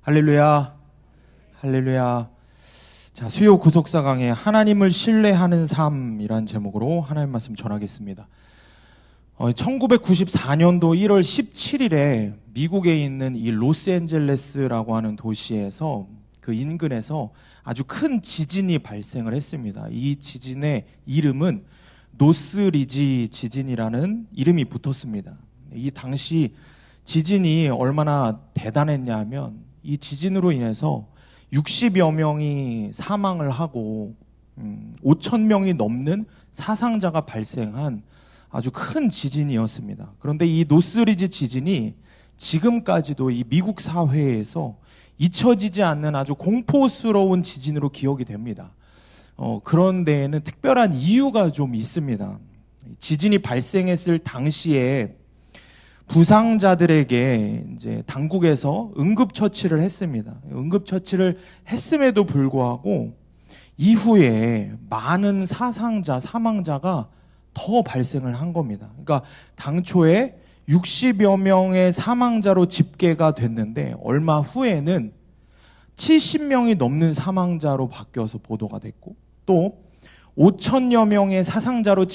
할렐루야, 할렐루야. 자, 수요 구속사 강의 하나님을 신뢰하는 삶이란 제목으로 하나님 말씀 전하겠습니다. 1994년도 1월 17일에 미국에 있는 이 로스앤젤레스라고 하는 도시에서 그 인근에서 아주 큰 지진이 발생을 했습니다. 이 지진의 이름은 노스리지 지진이라는 이름이 붙었습니다. 이 당시 지진이 얼마나 대단했냐면 이 지진으로 인해서 60여 명이 사망을 하고 5천 명이 넘는 사상자가 발생한 아주 큰 지진이었습니다. 그런데 이 노스리지 지진이 지금까지도 이 미국 사회에서 잊혀지지 않는 아주 공포스러운 지진으로 기억이 됩니다. 그런 데에는 특별한 이유가 좀 있습니다. 지진이 발생했을 당시에 부상자들에게 이제 당국에서 응급처치를 했습니다. 응급처치를 했음에도 불구하고 이후에 많은 사망자가 더 발생을 한 겁니다. 그러니까 당초에 60여 명의 사망자로 집계가 됐는데 얼마 후에는 70명이 넘는 사망자로 바뀌어서 보도가 됐고 또 5천여 명의 사상자로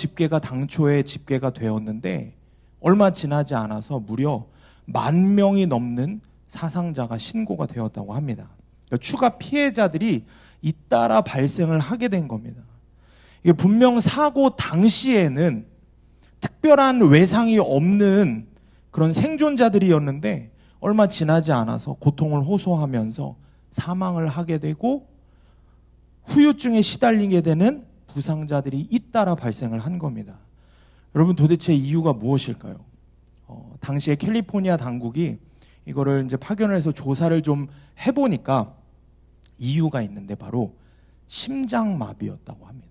당초에 집계가 되었는데 얼마 지나지 않아서 무려 10,000명이 넘는 사상자가 신고가 되었다고 합니다. 그러니까 추가 피해자들이 잇따라 발생을 하게 된 겁니다. 이게 분명 사고 당시에는 특별한 외상이 없는 그런 생존자들이었는데 얼마 지나지 않아서 고통을 호소하면서 사망을 하게 되고 후유증에 시달리게 되는 부상자들이 잇따라 발생을 한 겁니다. 여러분 도대체 이유가 무엇일까요? 당시에 캘리포니아 당국이 이거를 이제 파견을 해서 조사를 좀 해보니까 이유가 있는데 바로 심장마비였다고 합니다.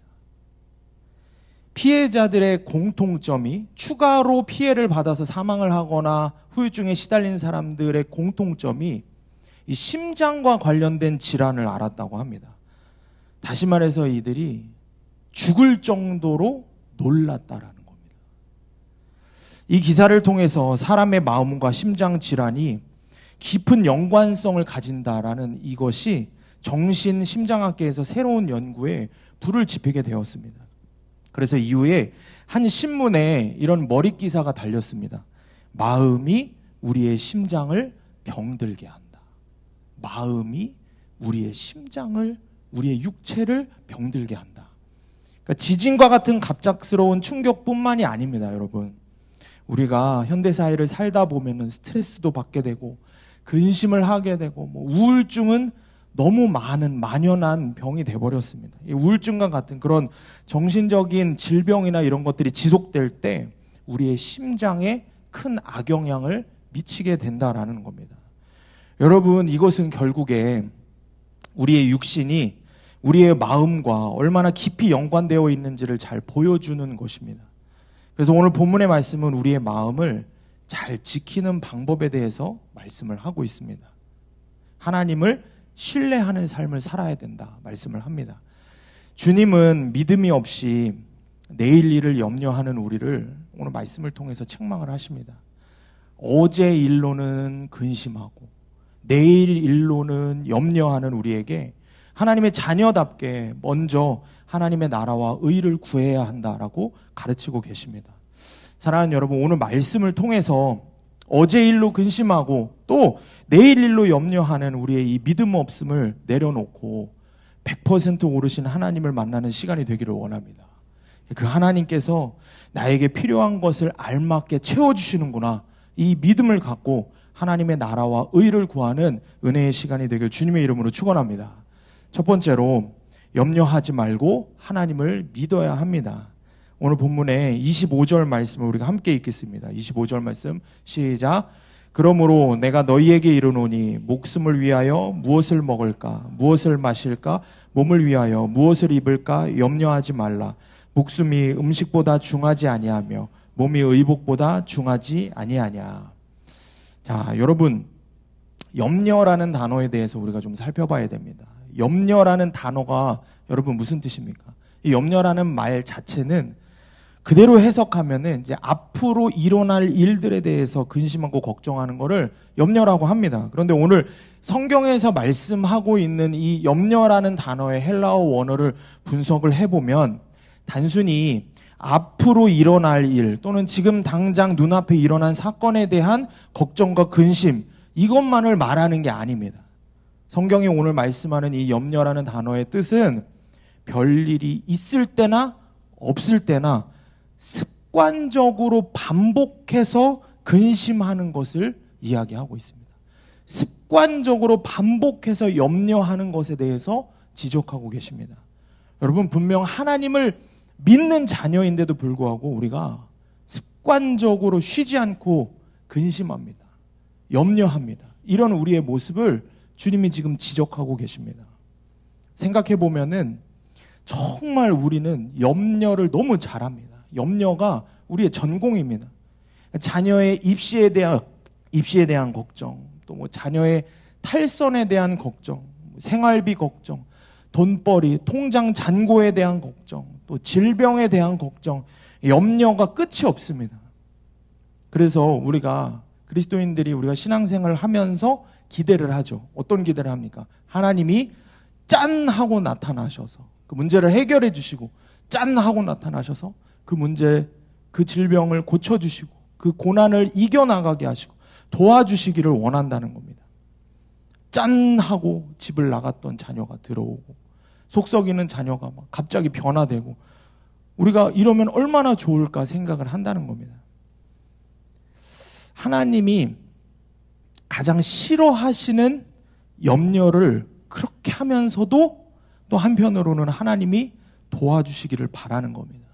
피해자들의 공통점이 추가로 피해를 받아서 사망을 하거나 후유증에 시달린 사람들의 공통점이 이 심장과 관련된 질환을 앓았다고 합니다. 다시 말해서 이들이 죽을 정도로 놀랐다라는 겁니다. 이 기사를 통해서 사람의 마음과 심장 질환이 깊은 연관성을 가진다라는 이것이 정신심장학계에서 새로운 연구에 불을 지피게 되었습니다. 그래서 이후에 한 신문에 이런 머릿 기사가 달렸습니다. 마음이 우리의 심장을 병들게 한다. 마음이 우리의 심장을, 우리의 육체를 병들게 한다. 그러니까 지진과 같은 갑작스러운 충격뿐만이 아닙니다, 여러분. 우리가 현대사회를 살다 보면은 스트레스도 받게 되고 근심을 하게 되고 우울증은 너무 만연한 병이 돼버렸습니다. 이 우울증과 같은 그런 정신적인 질병이나 이런 것들이 지속될 때 우리의 심장에 큰 악영향을 미치게 된다라는 겁니다. 여러분, 이것은 결국에 우리의 육신이 우리의 마음과 얼마나 깊이 연관되어 있는지를 잘 보여주는 것입니다. 그래서 오늘 본문의 말씀은 우리의 마음을 잘 지키는 방법에 대해서 말씀을 하고 있습니다. 하나님을 신뢰하는 삶을 살아야 된다 말씀을 합니다. 주님은 믿음이 없이 내일 일을 염려하는 우리를 오늘 말씀을 통해서 책망을 하십니다. 어제 일로는 근심하고 내일 일로는 염려하는 우리에게 하나님의 자녀답게 먼저 하나님의 나라와 의를 구해야 한다라고 가르치고 계십니다. 사랑하는 여러분, 오늘 말씀을 통해서 어제 일로 근심하고 또 내일 일로 염려하는 우리의 이 믿음 없음을 내려놓고 100% 오르신 하나님을 만나는 시간이 되기를 원합니다. 그 하나님께서 나에게 필요한 것을 알맞게 채워주시는구나, 이 믿음을 갖고 하나님의 나라와 의를 구하는 은혜의 시간이 되길 주님의 이름으로 축원합니다. 첫 번째로 염려하지 말고 하나님을 믿어야 합니다. 오늘 본문의 25절 말씀을 우리가 함께 읽겠습니다. 25절 말씀 시작. 그러므로 내가 너희에게 이르노니 목숨을 위하여 무엇을 먹을까 무엇을 마실까 몸을 위하여 무엇을 입을까 염려하지 말라. 목숨이 음식보다 중하지 아니하며 몸이 의복보다 중하지 아니하냐. 자, 여러분, 염려라는 단어에 대해서 우리가 좀 살펴봐야 됩니다. 염려라는 단어가 여러분 무슨 뜻입니까? 이 염려라는 말 자체는 그대로 해석하면은 이제 앞으로 일어날 일들에 대해서 근심하고 걱정하는 거를 염려라고 합니다. 그런데 오늘 성경에서 말씀하고 있는 이 염려라는 단어의 헬라어 원어를 분석을 해보면 단순히 앞으로 일어날 일 또는 지금 당장 눈앞에 일어난 사건에 대한 걱정과 근심 이것만을 말하는 게 아닙니다. 성경이 오늘 말씀하는 이 염려라는 단어의 뜻은 별일이 있을 때나 없을 때나 습관적으로 반복해서 근심하는 것을 이야기하고 있습니다. 습관적으로 반복해서 염려하는 것에 대해서 지적하고 계십니다. 여러분, 분명 하나님을 믿는 자녀인데도 불구하고 우리가 습관적으로 쉬지 않고 근심합니다. 염려합니다. 이런 우리의 모습을 주님이 지금 지적하고 계십니다. 생각해 보면은 정말 우리는 염려를 너무 잘합니다. 염려가 우리의 전공입니다. 자녀의 입시에 대한 걱정, 또 뭐 자녀의 탈선에 대한 걱정, 생활비 걱정, 돈벌이, 통장 잔고에 대한 걱정, 또 질병에 대한 걱정, 염려가 끝이 없습니다. 그래서 우리가 그리스도인들이 우리가 신앙생활을 하면서 기대를 하죠. 어떤 기대를 합니까? 하나님이 짠 하고 나타나셔서 그 문제를 해결해 주시고 짠 하고 나타나셔서 그 문제, 그 질병을 고쳐주시고 그 고난을 이겨나가게 하시고 도와주시기를 원한다는 겁니다. 짠 하고 집을 나갔던 자녀가 들어오고 속 썩이는 자녀가 막 갑자기 변화되고 우리가 이러면 얼마나 좋을까 생각을 한다는 겁니다. 하나님이 가장 싫어하시는 염려를 그렇게 하면서도 또 한편으로는 하나님이 도와주시기를 바라는 겁니다.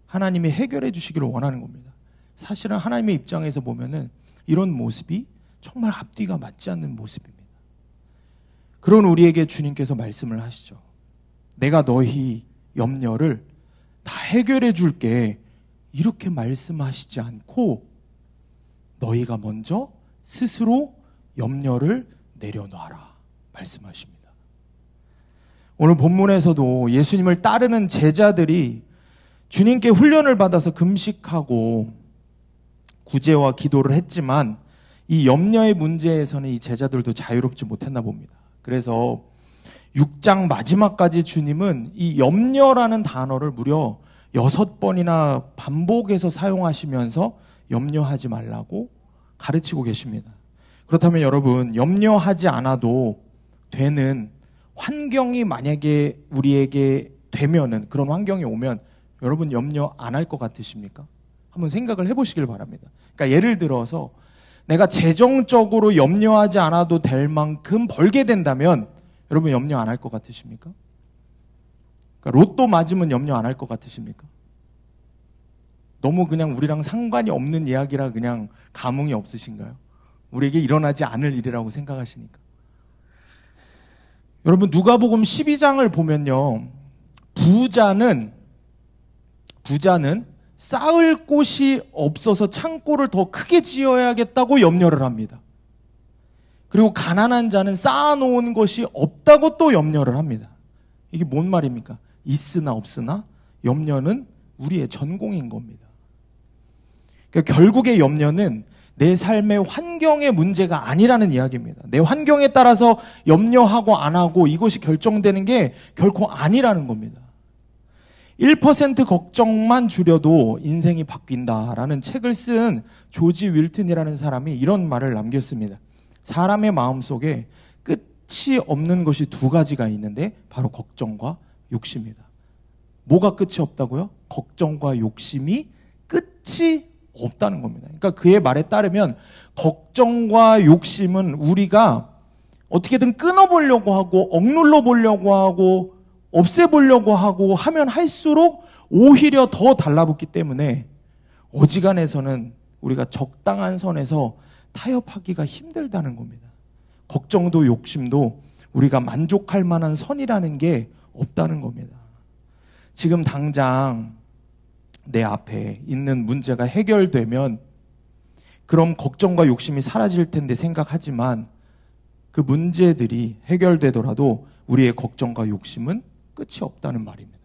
하나님이 해결해 주시기를 원하는 겁니다. 사실은 하나님의 입장에서 보면은 이런 모습이 정말 앞뒤가 맞지 않는 모습입니다. 그런 우리에게 주님께서 말씀을 하시죠. 내가 너희 염려를 다 해결해 줄게 이렇게 말씀하시지 않고 너희가 먼저 스스로 염려를 내려놔라 말씀하십니다. 오늘 본문에서도 예수님을 따르는 제자들이 주님께 훈련을 받아서 금식하고 구제와 기도를 했지만 이 염려의 문제에서는 이 제자들도 자유롭지 못했나 봅니다. 그래서 6장 마지막까지 주님은 이 염려라는 단어를 무려 6번이나 반복해서 사용하시면서 염려하지 말라고 가르치고 계십니다. 그렇다면 여러분, 염려하지 않아도 되는 환경이 만약에 우리에게 되면은, 그런 환경이 오면 여러분 염려 안 할 것 같으십니까? 한번 생각을 해보시길 바랍니다. 그러니까 예를 들어서 내가 재정적으로 염려하지 않아도 될 만큼 벌게 된다면 여러분 염려 안 할 것 같으십니까? 그러니까 로또 맞으면 염려 안 할 것 같으십니까? 너무 그냥 우리랑 상관이 없는 이야기라 그냥 감흥이 없으신가요? 우리에게 일어나지 않을 일이라고 생각하시니까. 여러분, 누가복음 12장을 보면요, 부자는 쌓을 곳이 없어서 창고를 더 크게 지어야겠다고 염려를 합니다. 그리고 가난한 자는 쌓아놓은 것이 없다고 또 염려를 합니다. 이게 뭔 말입니까? 있으나 없으나 염려는 우리의 전공인 겁니다. 그러니까 결국의 염려는 내 삶의 환경의 문제가 아니라는 이야기입니다. 내 환경에 따라서 염려하고 안 하고 이것이 결정되는 게 결코 아니라는 겁니다. 1% 걱정만 줄여도 인생이 바뀐다라는 책을 쓴 조지 윌튼이라는 사람이 이런 말을 남겼습니다. 사람의 마음속에 끝이 없는 것이 두 가지가 있는데 바로 걱정과 욕심이다. 뭐가 끝이 없다고요? 걱정과 욕심이 끝이 없다는 겁니다. 그러니까 그의 말에 따르면 걱정과 욕심은 우리가 어떻게든 끊어보려고 하고 억눌러 보려고 하고 없애보려고 하고 하면 할수록 오히려 더 달라붙기 때문에 어지간해서는 우리가 적당한 선에서 타협하기가 힘들다는 겁니다. 걱정도 욕심도 우리가 만족할 만한 선이라는 게 없다는 겁니다. 지금 당장 내 앞에 있는 문제가 해결되면 그럼 걱정과 욕심이 사라질 텐데 생각하지만 그 문제들이 해결되더라도 우리의 걱정과 욕심은 끝이 없다는 말입니다.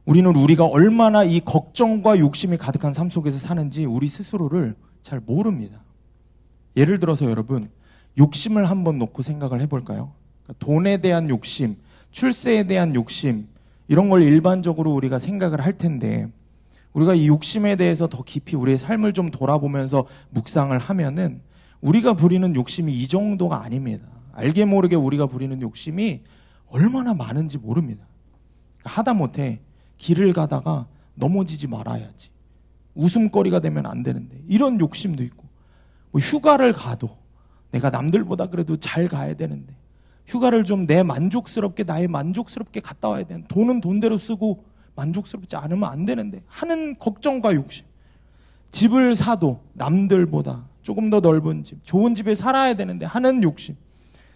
우리는 우리가 얼마나 이 걱정과 욕심이 가득한 삶 속에서 사는지 우리 스스로를 잘 모릅니다. 예를 들어서 여러분, 욕심을 한번 놓고 생각을 해볼까요? 돈에 대한 욕심, 출세에 대한 욕심, 이런 걸 일반적으로 우리가 생각을 할 텐데, 우리가 이 욕심에 대해서 더 깊이 우리의 삶을 좀 돌아보면서 묵상을 하면은 우리가 부리는 욕심이 이 정도가 아닙니다. 알게 모르게 우리가 부리는 욕심이 얼마나 많은지 모릅니다. 하다못해 길을 가다가 넘어지지 말아야지, 웃음거리가 되면 안 되는데, 이런 욕심도 있고, 뭐 휴가를 가도 내가 남들보다 그래도 잘 가야 되는데, 휴가를 좀 내 만족스럽게, 나의 만족스럽게 갔다 와야 되는데, 돈은 돈대로 쓰고 만족스럽지 않으면 안 되는데 하는 걱정과 욕심. 집을 사도 남들보다 조금 더 넓은 집, 좋은 집에 살아야 되는데 하는 욕심.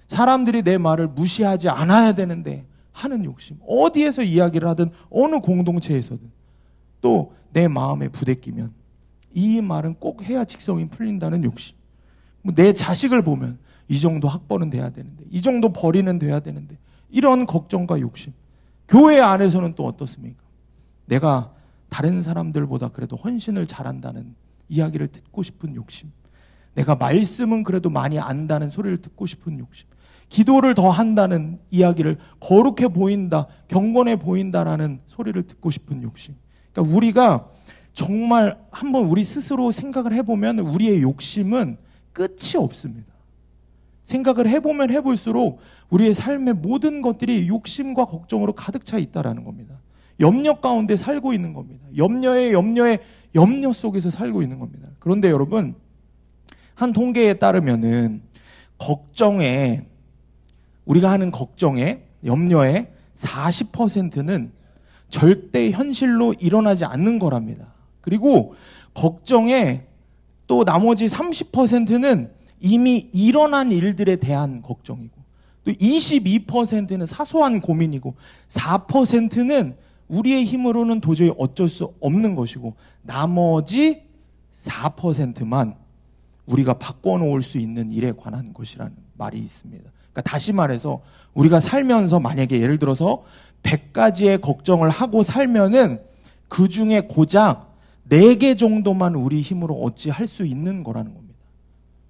사람들이 내 말을 무시하지 않아야 되는데 하는 욕심. 어디에서 이야기를 하든 어느 공동체에서든 또 내 마음에 부대끼면 이 말은 꼭 해야 직성이 풀린다는 욕심. 내 자식을 보면 이 정도 학벌은 돼야 되는데, 이 정도 벌이는 돼야 되는데, 이런 걱정과 욕심. 교회 안에서는 또 어떻습니까? 내가 다른 사람들보다 그래도 헌신을 잘한다는 이야기를 듣고 싶은 욕심. 내가 말씀은 그래도 많이 안다는 소리를 듣고 싶은 욕심. 기도를 더 한다는 이야기를, 거룩해 보인다, 경건해 보인다라는 소리를 듣고 싶은 욕심. 그러니까 우리가 정말 한번 우리 스스로 생각을 해보면 우리의 욕심은 끝이 없습니다. 생각을 해보면 해볼수록 우리의 삶의 모든 것들이 욕심과 걱정으로 가득 차 있다라는 겁니다. 염려 가운데 살고 있는 겁니다. 염려 속에서 살고 있는 겁니다. 그런데 여러분, 한 통계에 따르면은 우리가 하는 걱정의, 염려의 40%는 절대 현실로 일어나지 않는 거랍니다. 그리고 걱정의 또 나머지 30%는 이미 일어난 일들에 대한 걱정이고, 또 22%는 사소한 고민이고, 4%는 우리의 힘으로는 도저히 어쩔 수 없는 것이고, 나머지 4%만 우리가 바꿔놓을 수 있는 일에 관한 것이라는 말이 있습니다. 그러니까 다시 말해서 우리가 살면서 만약에 예를 들어서 100가지의 걱정을 하고 살면은 그 중에 고작 4개 정도만 우리 힘으로 어찌 할 수 있는 거라는 겁니다.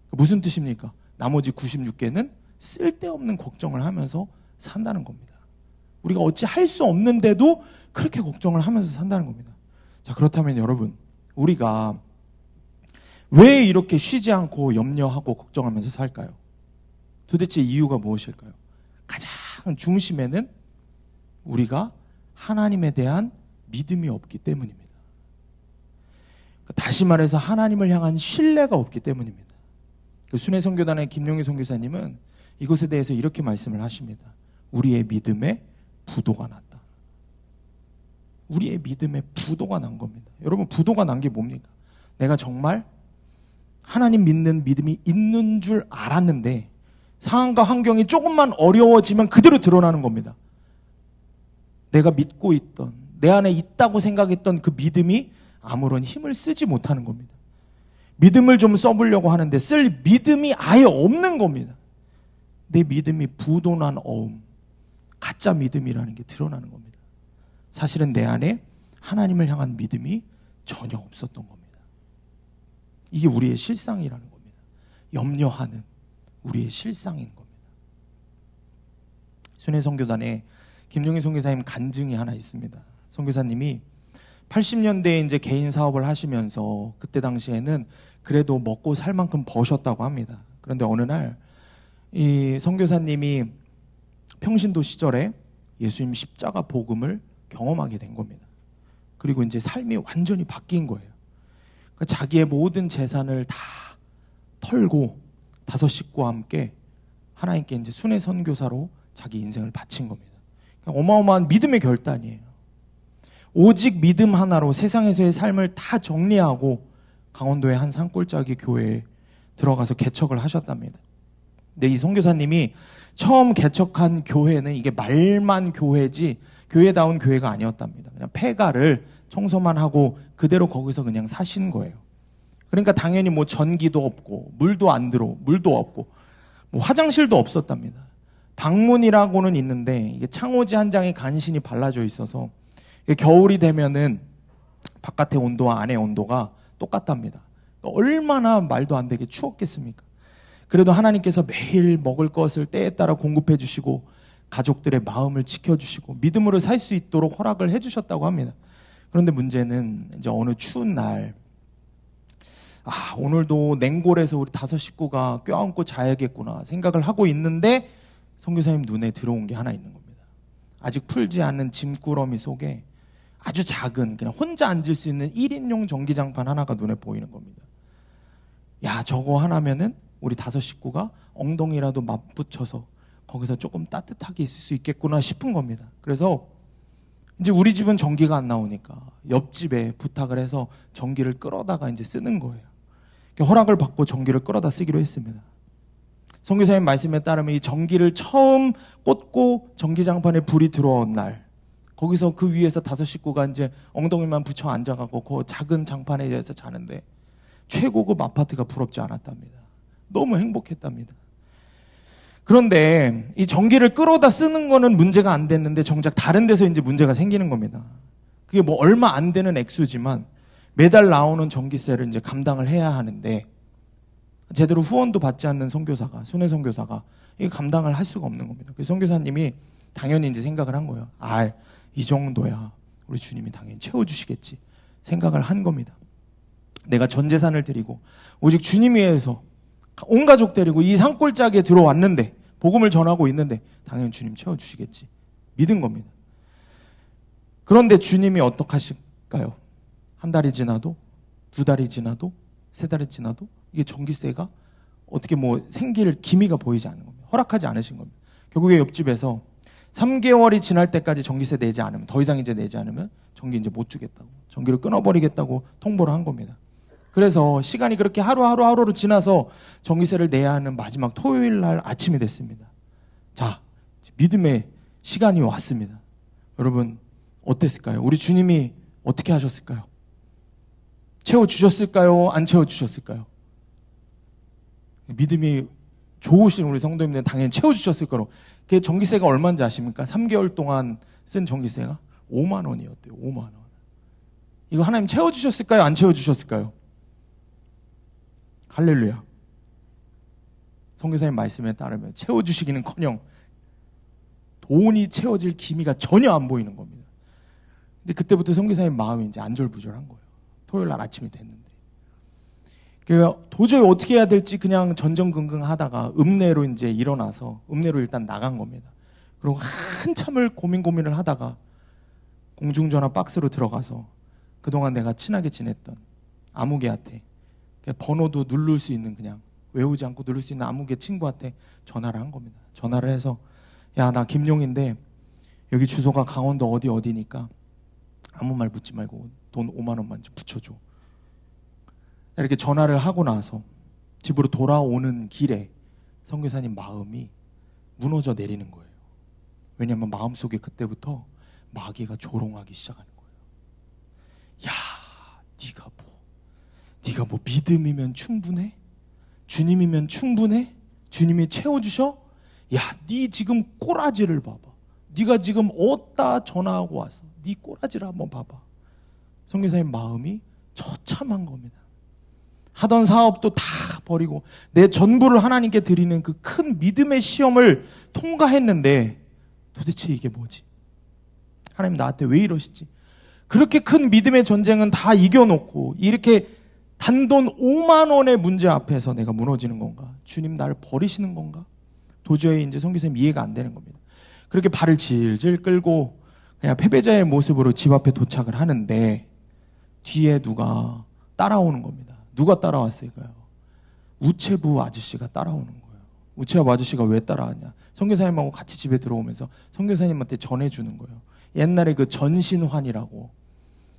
무슨 뜻입니까? 나머지 96개는 쓸데없는 걱정을 하면서 산다는 겁니다. 우리가 어찌 할 수 없는데도 그렇게 걱정을 하면서 산다는 겁니다. 자, 그렇다면 여러분, 우리가 왜 이렇게 쉬지 않고 염려하고 걱정하면서 살까요? 도대체 이유가 무엇일까요? 가장 중심에는 우리가 하나님에 대한 믿음이 없기 때문입니다. 다시 말해서 하나님을 향한 신뢰가 없기 때문입니다. 순회선교단의 김용희 선교사님은 이것에 대해서 이렇게 말씀을 하십니다. 우리의 믿음에 부도가 났다. 우리의 믿음에 부도가 난 겁니다. 여러분, 부도가 난 게 뭡니까? 내가 정말 하나님 믿는 믿음이 있는 줄 알았는데 상황과 환경이 조금만 어려워지면 그대로 드러나는 겁니다. 내가 믿고 있던, 내 안에 있다고 생각했던 그 믿음이 아무런 힘을 쓰지 못하는 겁니다. 믿음을 좀 써보려고 하는데 쓸 믿음이 아예 없는 겁니다. 내 믿음이 부도난 어음, 가짜 믿음이라는 게 드러나는 겁니다. 사실은 내 안에 하나님을 향한 믿음이 전혀 없었던 겁니다. 이게 우리의 실상이라는 겁니다. 염려하는 우리의 실상인 겁니다. 순회선교단에 김용희 선교사님 간증이 하나 있습니다. 선교사님이 80년대에 이제 개인 사업을 하시면서 그때 당시에는 그래도 먹고 살 만큼 버셨다고 합니다. 그런데 어느 날 이 선교사님이 평신도 시절에 예수님 십자가 복음을 경험하게 된 겁니다. 그리고 이제 삶이 완전히 바뀐 거예요. 그러니까 자기의 모든 재산을 다 털고 5 식구와 함께 하나님께 이제 순회 선교사로 자기 인생을 바친 겁니다. 그러니까 어마어마한 믿음의 결단이에요. 오직 믿음 하나로 세상에서의 삶을 다 정리하고 강원도의 한 산골짜기 교회에 들어가서 개척을 하셨답니다. 근데 이 선교사님이 처음 개척한 교회는 이게 말만 교회지 교회다운 교회가 아니었답니다. 그냥 폐가를 청소만 하고 그대로 거기서 그냥 사신 거예요. 그러니까 당연히 뭐 전기도 없고 물도 안 들어, 물도 없고 뭐 화장실도 없었답니다. 방문이라고는 있는데 이게 창호지 한 장에 간신히 발라져 있어서 겨울이 되면은 바깥의 온도와 안의 온도가 똑같답니다. 얼마나 말도 안 되게 추웠겠습니까? 그래도 하나님께서 매일 먹을 것을 때에 따라 공급해 주시고 가족들의 마음을 지켜주시고 믿음으로 살 수 있도록 허락을 해주셨다고 합니다. 그런데 문제는 이제 어느 추운 날, 오늘도 냉골에서 우리 5 식구가 껴안고 자야겠구나 생각을 하고 있는데 선교사님 눈에 들어온 게 하나 있는 겁니다. 아직 풀지 않은 짐꾸러미 속에 아주 작은, 그냥 혼자 앉을 수 있는 1인용 전기장판 하나가 눈에 보이는 겁니다. 야, 저거 하나면은 우리 5 식구가 엉덩이라도 맞붙여서 거기서 조금 따뜻하게 있을 수 있겠구나 싶은 겁니다. 그래서 이제 우리 집은 전기가 안 나오니까 옆집에 부탁을 해서 전기를 끌어다가 이제 쓰는 거예요. 허락을 받고 전기를 끌어다 쓰기로 했습니다. 선교사님 말씀에 따르면 이 전기를 처음 꽂고 전기장판에 불이 들어온 날, 거기서 그 위에서 5 식구가 이제 엉덩이만 붙여 앉아가고 그 작은 장판에 의해서 자는데 최고급 아파트가 부럽지 않았답니다. 너무 행복했답니다. 그런데 이 전기를 끌어다 쓰는 거는 문제가 안 됐는데 정작 다른 데서 이제 문제가 생기는 겁니다. 그게 뭐 얼마 안 되는 액수지만 매달 나오는 전기세를 이제 감당을 해야 하는데 제대로 후원도 받지 않는 선교사가, 순회 선교사가 이게 감당을 할 수가 없는 겁니다. 그래서 선교사님이 당연히 이제 생각을 한 거예요. 이 정도야 우리 주님이 당연히 채워주시겠지 생각을 한 겁니다. 내가 전 재산을 드리고 오직 주님 위해서 온 가족 데리고 이 산골짜기에 들어왔는데 복음을 전하고 있는데 당연히 주님 채워주시겠지 믿은 겁니다. 그런데 주님이 어떻게 하실까요? 1달이 지나도 2달이 지나도 3달이 지나도 이게 전기세가 어떻게 뭐 생길 기미가 보이지 않는 겁니다. 허락하지 않으신 겁니다. 결국에 옆집에서 3개월이 지날 때까지 전기세 내지 않으면, 더 이상 이제 내지 않으면 전기 이제 못 주겠다고, 전기를 끊어버리겠다고 통보를 한 겁니다. 그래서 시간이 그렇게 하루로 지나서 전기세를 내야 하는 마지막 토요일 날 아침이 됐습니다. 자, 믿음의 시간이 왔습니다. 여러분 어땠을까요? 우리 주님이 어떻게 하셨을까요? 채워주셨을까요? 안 채워주셨을까요? 믿음이 좋으신 우리 성도님들은 당연히 채워주셨을 거로. 그 전기세가 얼마인지 아십니까? 3개월 동안 쓴 전기세가 5만 원이었대요. 5만 원. 이거 하나님 채워주셨을까요? 안 채워주셨을까요? 할렐루야. 선교사님 말씀에 따르면 채워주시기는커녕 돈이 채워질 기미가 전혀 안 보이는 겁니다. 근데 그때부터 선교사님 마음이 이제 안절부절한 거예요. 토요일 날 아침이 됐는데. 도저히 어떻게 해야 될지 그냥 전전긍긍 하다가 읍내로 이제 일어나서 읍내로 일단 나간 겁니다. 그리고 한참을 고민을 하다가 공중전화 박스로 들어가서 그동안 내가 친하게 지냈던 아무개한테 번호도 누를 수 있는, 그냥 외우지 않고 누를 수 있는 아무개 친구한테 전화를 한 겁니다. 전화를 해서 야, 나 김용인데 여기 주소가 강원도 어디니까 아무 말 묻지 말고 돈 5만 원만 좀 붙여줘. 이렇게 전화를 하고 나서 집으로 돌아오는 길에 선교사님 마음이 무너져 내리는 거예요. 왜냐하면 마음속에 그때부터 마귀가 조롱하기 시작하는 거예요. 야, 네가 뭐 믿음이면 충분해? 주님이면 충분해? 주님이 채워주셔? 야, 네 지금 꼬라지를 봐봐. 네가 지금 어디다 전화하고 왔어? 네 꼬라지를 한번 봐봐. 선교사님 마음이 처참한 겁니다. 하던 사업도 다 버리고 내 전부를 하나님께 드리는 그 큰 믿음의 시험을 통과했는데 도대체 이게 뭐지? 하나님 나한테 왜 이러시지? 그렇게 큰 믿음의 전쟁은 다 이겨놓고 이렇게 단돈 5만 원의 문제 앞에서 내가 무너지는 건가? 주님 나를 버리시는 건가? 도저히 이제 선교사님 이해가 안 되는 겁니다. 그렇게 발을 질질 끌고 그냥 패배자의 모습으로 집 앞에 도착을 하는데 뒤에 누가 따라오는 겁니다. 누가 따라왔을까요? 우체부 아저씨가 따라오는 거예요. 우체부 아저씨가 왜 따라왔냐? 선교사님하고 같이 집에 들어오면서 선교사님한테 전해주는 거예요. 옛날에 그 전신환이라고,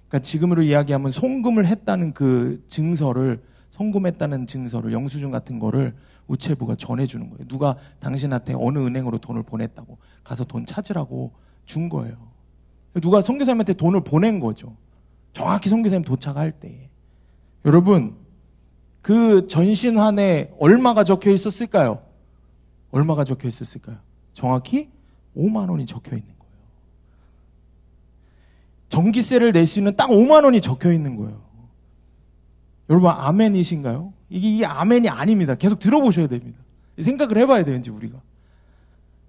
그러니까 지금으로 이야기하면 송금을 했다는 그 증서를, 송금했다는 증서를, 영수증 같은 거를 우체부가 전해주는 거예요. 누가 당신한테 어느 은행으로 돈을 보냈다고 가서 돈 찾으라고 준 거예요. 누가 선교사님한테 돈을 보낸 거죠. 정확히 선교사님 도착할 때. 여러분, 그 전신환에 얼마가 적혀 있었을까요? 얼마가 적혀 있었을까요? 정확히 5만 원이 적혀 있는 거예요. 전기세를 낼 수 있는 딱 5만 원이 적혀 있는 거예요. 여러분 아멘이신가요? 이게 아멘이 아닙니다. 계속 들어보셔야 됩니다. 생각을 해봐야 돼요, 이제 우리가.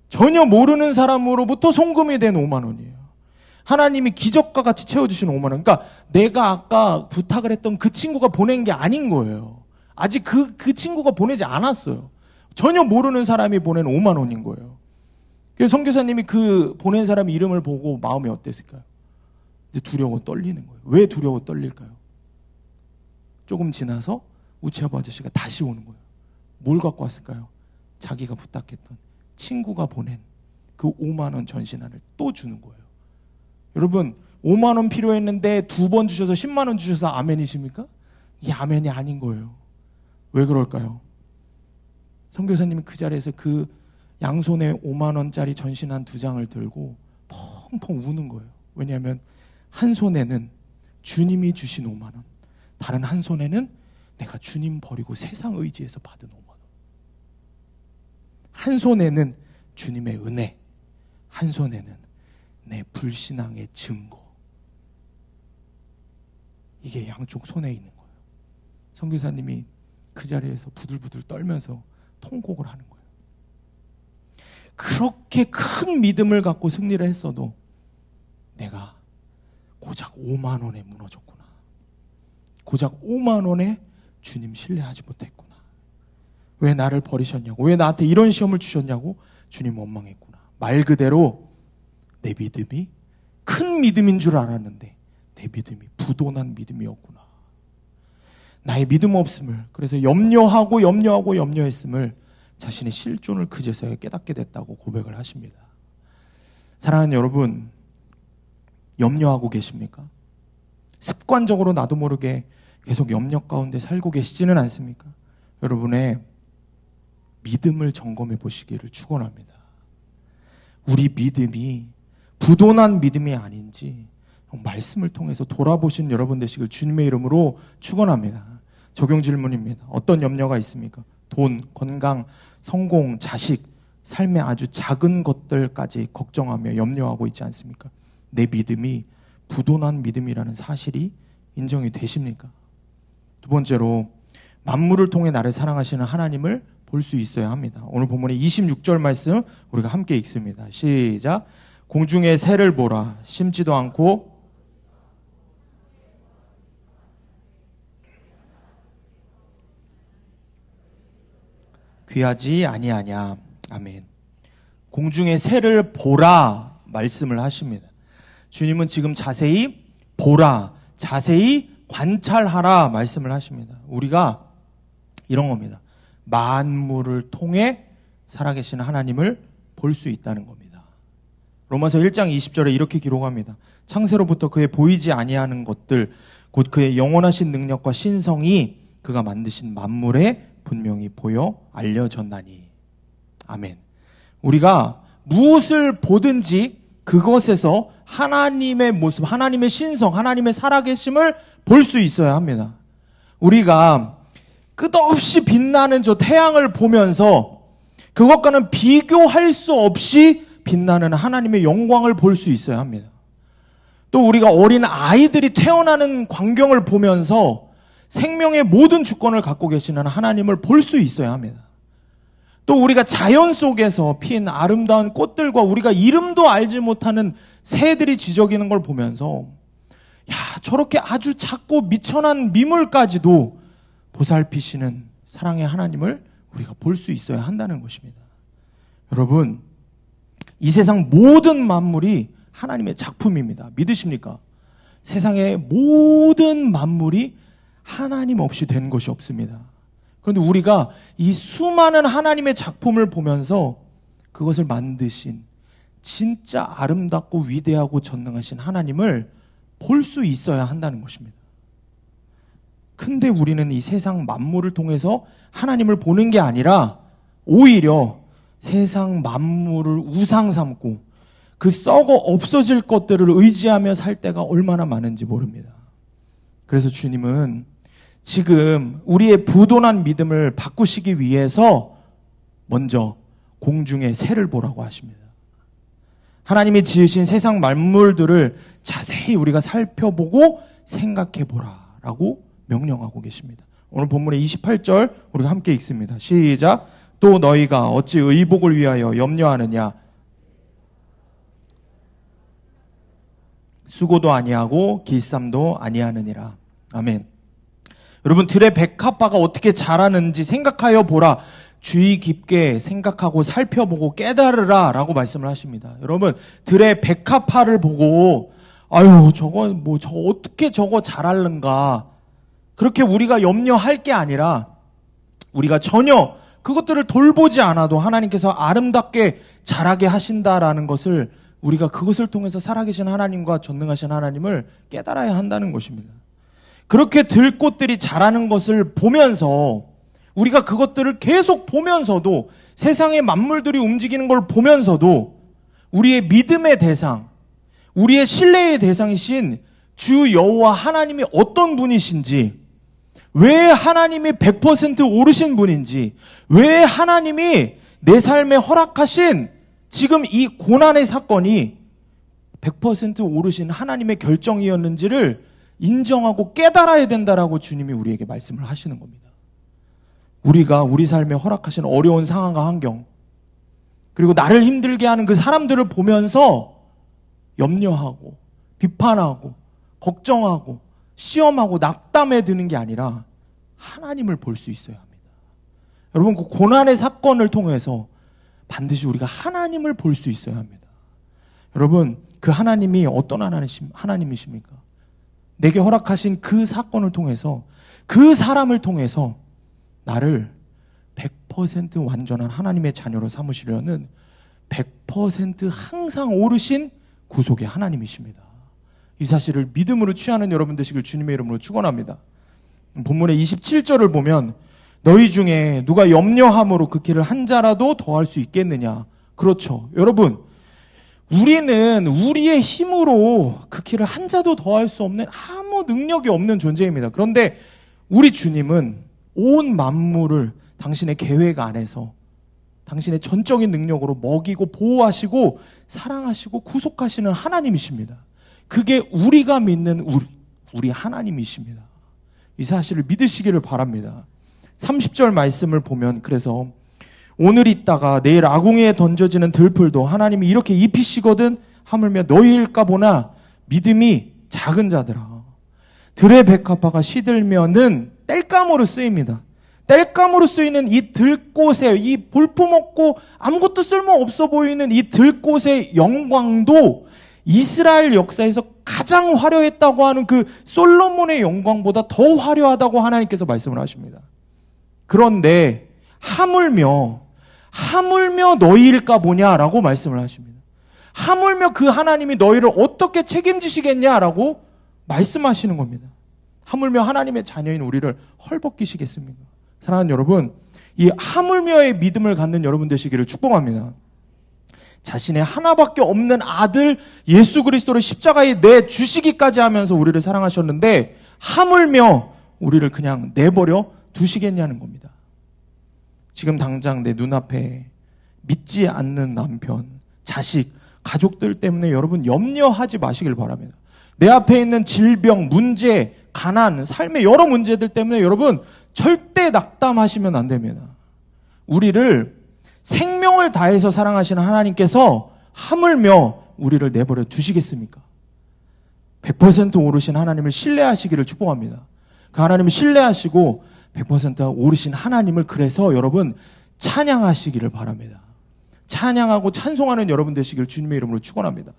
전혀 모르는 사람으로부터 송금이 된 5만 원이에요. 하나님이 기적과 같이 채워주시는 5만 원. 그러니까 내가 아까 부탁을 했던 그 친구가 보낸 게 아닌 거예요. 아직 그 친구가 보내지 않았어요. 전혀 모르는 사람이 보낸 5만 원인 거예요. 그래서 선교사님이 그 보낸 사람 이름을 보고 마음이 어땠을까요? 이제 두려워 떨리는 거예요. 왜 두려워 떨릴까요? 조금 지나서 우체부 아저씨가 다시 오는 거예요. 뭘 갖고 왔을까요? 자기가 부탁했던 친구가 보낸 그 5만 원 전신환을 또 주는 거예요. 여러분 5만 원 필요했는데 2번 주셔서 10만 원 주셔서 아멘이십니까? 이게 아멘이 아닌 거예요. 왜 그럴까요? 선교사님이 그 자리에서 그 양손에 5만 원짜리 전신환 2장을 들고 펑펑 우는 거예요. 왜냐하면 한 손에는 주님이 주신 5만 원, 다른 한 손에는 내가 주님 버리고 세상 의지해서 받은 5만 원. 한 손에는 주님의 은혜, 한 손에는 내 불신앙의 증거. 이게 양쪽 손에 있는 거예요. 선교사님이 그 자리에서 부들부들 떨면서 통곡을 하는 거예요. 그렇게 큰 믿음을 갖고 승리를 했어도 내가 고작 5만 원에 무너졌구나. 고작 5만 원에 주님 신뢰하지 못했구나. 왜 나를 버리셨냐고, 왜 나한테 이런 시험을 주셨냐고 주님 원망했구나. 말 그대로 내 믿음이 큰 믿음인 줄 알았는데 내 믿음이 부도난 믿음이었구나. 나의 믿음 없음을, 그래서 염려했음을 자신의 실존을 그제서야 깨닫게 됐다고 고백을 하십니다. 사랑하는 여러분, 염려하고 계십니까? 습관적으로 나도 모르게 계속 염려 가운데 살고 계시지는 않습니까? 여러분의 믿음을 점검해 보시기를 축원합니다. 우리 믿음이 부도난 믿음이 아닌지 말씀을 통해서 돌아보신 여러분 되시길 주님의 이름으로 축원합니다. 적용 질문입니다. 어떤 염려가 있습니까? 돈, 건강, 성공, 자식, 삶의 아주 작은 것들까지 걱정하며 염려하고 있지 않습니까? 내 믿음이 부도난 믿음이라는 사실이 인정이 되십니까? 두 번째로 만물을 통해 나를 사랑하시는 하나님을 볼 수 있어야 합니다. 오늘 본문의 26절 말씀 우리가 함께 읽습니다. 시작. 공중의 새를 보라. 심지도 않고 귀하지 아니하냐. 아멘. 공중의 새를 보라 말씀을 하십니다. 주님은 지금 자세히 보라, 자세히 관찰하라 말씀을 하십니다. 우리가 이런 겁니다. 만물을 통해 살아계시는 하나님을 볼 수 있다는 겁니다. 로마서 1장 20절에 이렇게 기록합니다. 창세로부터 그의 보이지 아니하는 것들, 곧 그의 영원하신 능력과 신성이 그가 만드신 만물에 분명히 보여 알려졌나니. 아멘. 우리가 무엇을 보든지 그것에서 하나님의 모습, 하나님의 신성, 하나님의 살아계심을 볼 수 있어야 합니다. 우리가 끝없이 빛나는 저 태양을 보면서 그것과는 비교할 수 없이 빛나는 하나님의 영광을 볼 수 있어야 합니다. 또 우리가 어린 아이들이 태어나는 광경을 보면서 생명의 모든 주권을 갖고 계시는 하나님을 볼 수 있어야 합니다. 또 우리가 자연 속에서 핀 아름다운 꽃들과 우리가 이름도 알지 못하는 새들이 지저귀는 걸 보면서 야, 저렇게 아주 작고 미천한 미물까지도 보살피시는 사랑의 하나님을 우리가 볼 수 있어야 한다는 것입니다. 여러분, 이 세상 모든 만물이 하나님의 작품입니다. 믿으십니까? 세상의 모든 만물이 하나님 없이 된 것이 없습니다. 그런데 우리가 이 수많은 하나님의 작품을 보면서 그것을 만드신 진짜 아름답고 위대하고 전능하신 하나님을 볼 수 있어야 한다는 것입니다. 근데 우리는 이 세상 만물을 통해서 하나님을 보는 게 아니라 오히려 세상 만물을 우상 삼고 그 썩어 없어질 것들을 의지하며 살 때가 얼마나 많은지 모릅니다. 그래서 주님은 지금 우리의 부도난 믿음을 바꾸시기 위해서 먼저 공중의 새를 보라고 하십니다. 하나님이 지으신 세상 만물들을 자세히 우리가 살펴보고 생각해보라 라고 명령하고 계십니다. 오늘 본문의 28절 우리가 함께 읽습니다. 시작. 또 너희가 어찌 의복을 위하여 염려하느냐. 수고도 아니하고 길쌈도 아니하느니라. 아멘. 여러분, 들의 백합화가 어떻게 자라는지 생각하여 보라. 주의 깊게 생각하고 살펴보고 깨달으라 라고 말씀을 하십니다. 여러분, 들의 백합화를 보고 저거 어떻게 저거 자랄는가, 그렇게 우리가 염려할 게 아니라 우리가 전혀 그것들을 돌보지 않아도 하나님께서 아름답게 자라게 하신다라는 것을, 우리가 그것을 통해서 살아계신 하나님과 전능하신 하나님을 깨달아야 한다는 것입니다. 그렇게 들꽃들이 자라는 것을 보면서, 우리가 그것들을 계속 보면서도, 세상의 만물들이 움직이는 걸 보면서도 우리의 믿음의 대상, 우리의 신뢰의 대상이신 주 여호와 하나님이 어떤 분이신지, 왜 하나님이 100% 오르신 분인지, 왜 하나님이 내 삶에 허락하신 지금 이 고난의 사건이 100% 오르신 하나님의 결정이었는지를 인정하고 깨달아야 된다라고 주님이 우리에게 말씀을 하시는 겁니다. 우리가 우리 삶에 허락하신 어려운 상황과 환경, 그리고 나를 힘들게 하는 그 사람들을 보면서 염려하고 비판하고 걱정하고 시험하고 낙담에 드는 게 아니라 하나님을 볼 수 있어야 합니다. 여러분, 그 고난의 사건을 통해서 반드시 우리가 하나님을 볼 수 있어야 합니다. 여러분, 그 하나님이 어떤 하나님이십니까? 내게 허락하신 그 사건을 통해서, 그 사람을 통해서 나를 100% 완전한 하나님의 자녀로 삼으시려는 100% 항상 오르신 구속의 하나님이십니다. 이 사실을 믿음으로 취하는 여러분 되시길 주님의 이름으로 축원합니다. 본문의 27절을 보면 너희 중에 누가 염려함으로 그 길을 한 자라도 더할 수 있겠느냐. 그렇죠. 여러분, 우리는 우리의 힘으로 그 길을 한 자도 더할 수 없는 아무 능력이 없는 존재입니다. 그런데 우리 주님은 온 만물을 당신의 계획 안에서 당신의 전적인 능력으로 먹이고 보호하시고 사랑하시고 구속하시는 하나님이십니다. 그게 우리가 믿는 우리 하나님이십니다. 이 사실을 믿으시기를 바랍니다. 30절 말씀을 보면, 그래서 오늘 있다가 내일 아궁이에 던져지는 들풀도 하나님이 이렇게 입히시거든 하물며 너희일까 보나 믿음이 작은 자들아. 들의 백합화가 시들면은 땔감으로 쓰입니다. 땔감으로 쓰이는 이 들꽃의, 이 볼품없고 아무것도 쓸모없어 보이는 이 들꽃의 영광도 이스라엘 역사에서 가장 화려했다고 하는 그 솔로몬의 영광보다 더 화려하다고 하나님께서 말씀을 하십니다. 그런데 하물며 너희일까 보냐라고 말씀을 하십니다. 하물며 그 하나님이 너희를 어떻게 책임지시겠냐라고 말씀하시는 겁니다. 하물며 하나님의 자녀인 우리를 헐벗기시겠습니까? 사랑하는 여러분, 이 하물며의 믿음을 갖는 여러분 되시기를 축복합니다. 자신의 하나밖에 없는 아들 예수 그리스도를 십자가에 내주시기까지 하면서 우리를 사랑하셨는데 하물며 우리를 그냥 내버려 두시겠냐는 겁니다. 지금 당장 내 눈앞에 믿지 않는 남편, 자식, 가족들 때문에 여러분 염려하지 마시길 바랍니다. 내 앞에 있는 질병, 문제, 가난, 삶의 여러 문제들 때문에 여러분 절대 낙담하시면 안 됩니다. 우리를 생명을 다해서 사랑하시는 하나님께서 하물며 우리를 내버려 두시겠습니까? 100% 오르신 하나님을 신뢰하시기를 축복합니다. 그 하나님을 신뢰하시고 100% 오르신 하나님을 그래서 여러분 찬양하시기를 바랍니다. 찬양하고 찬송하는 여러분 되시길 주님의 이름으로 축원합니다.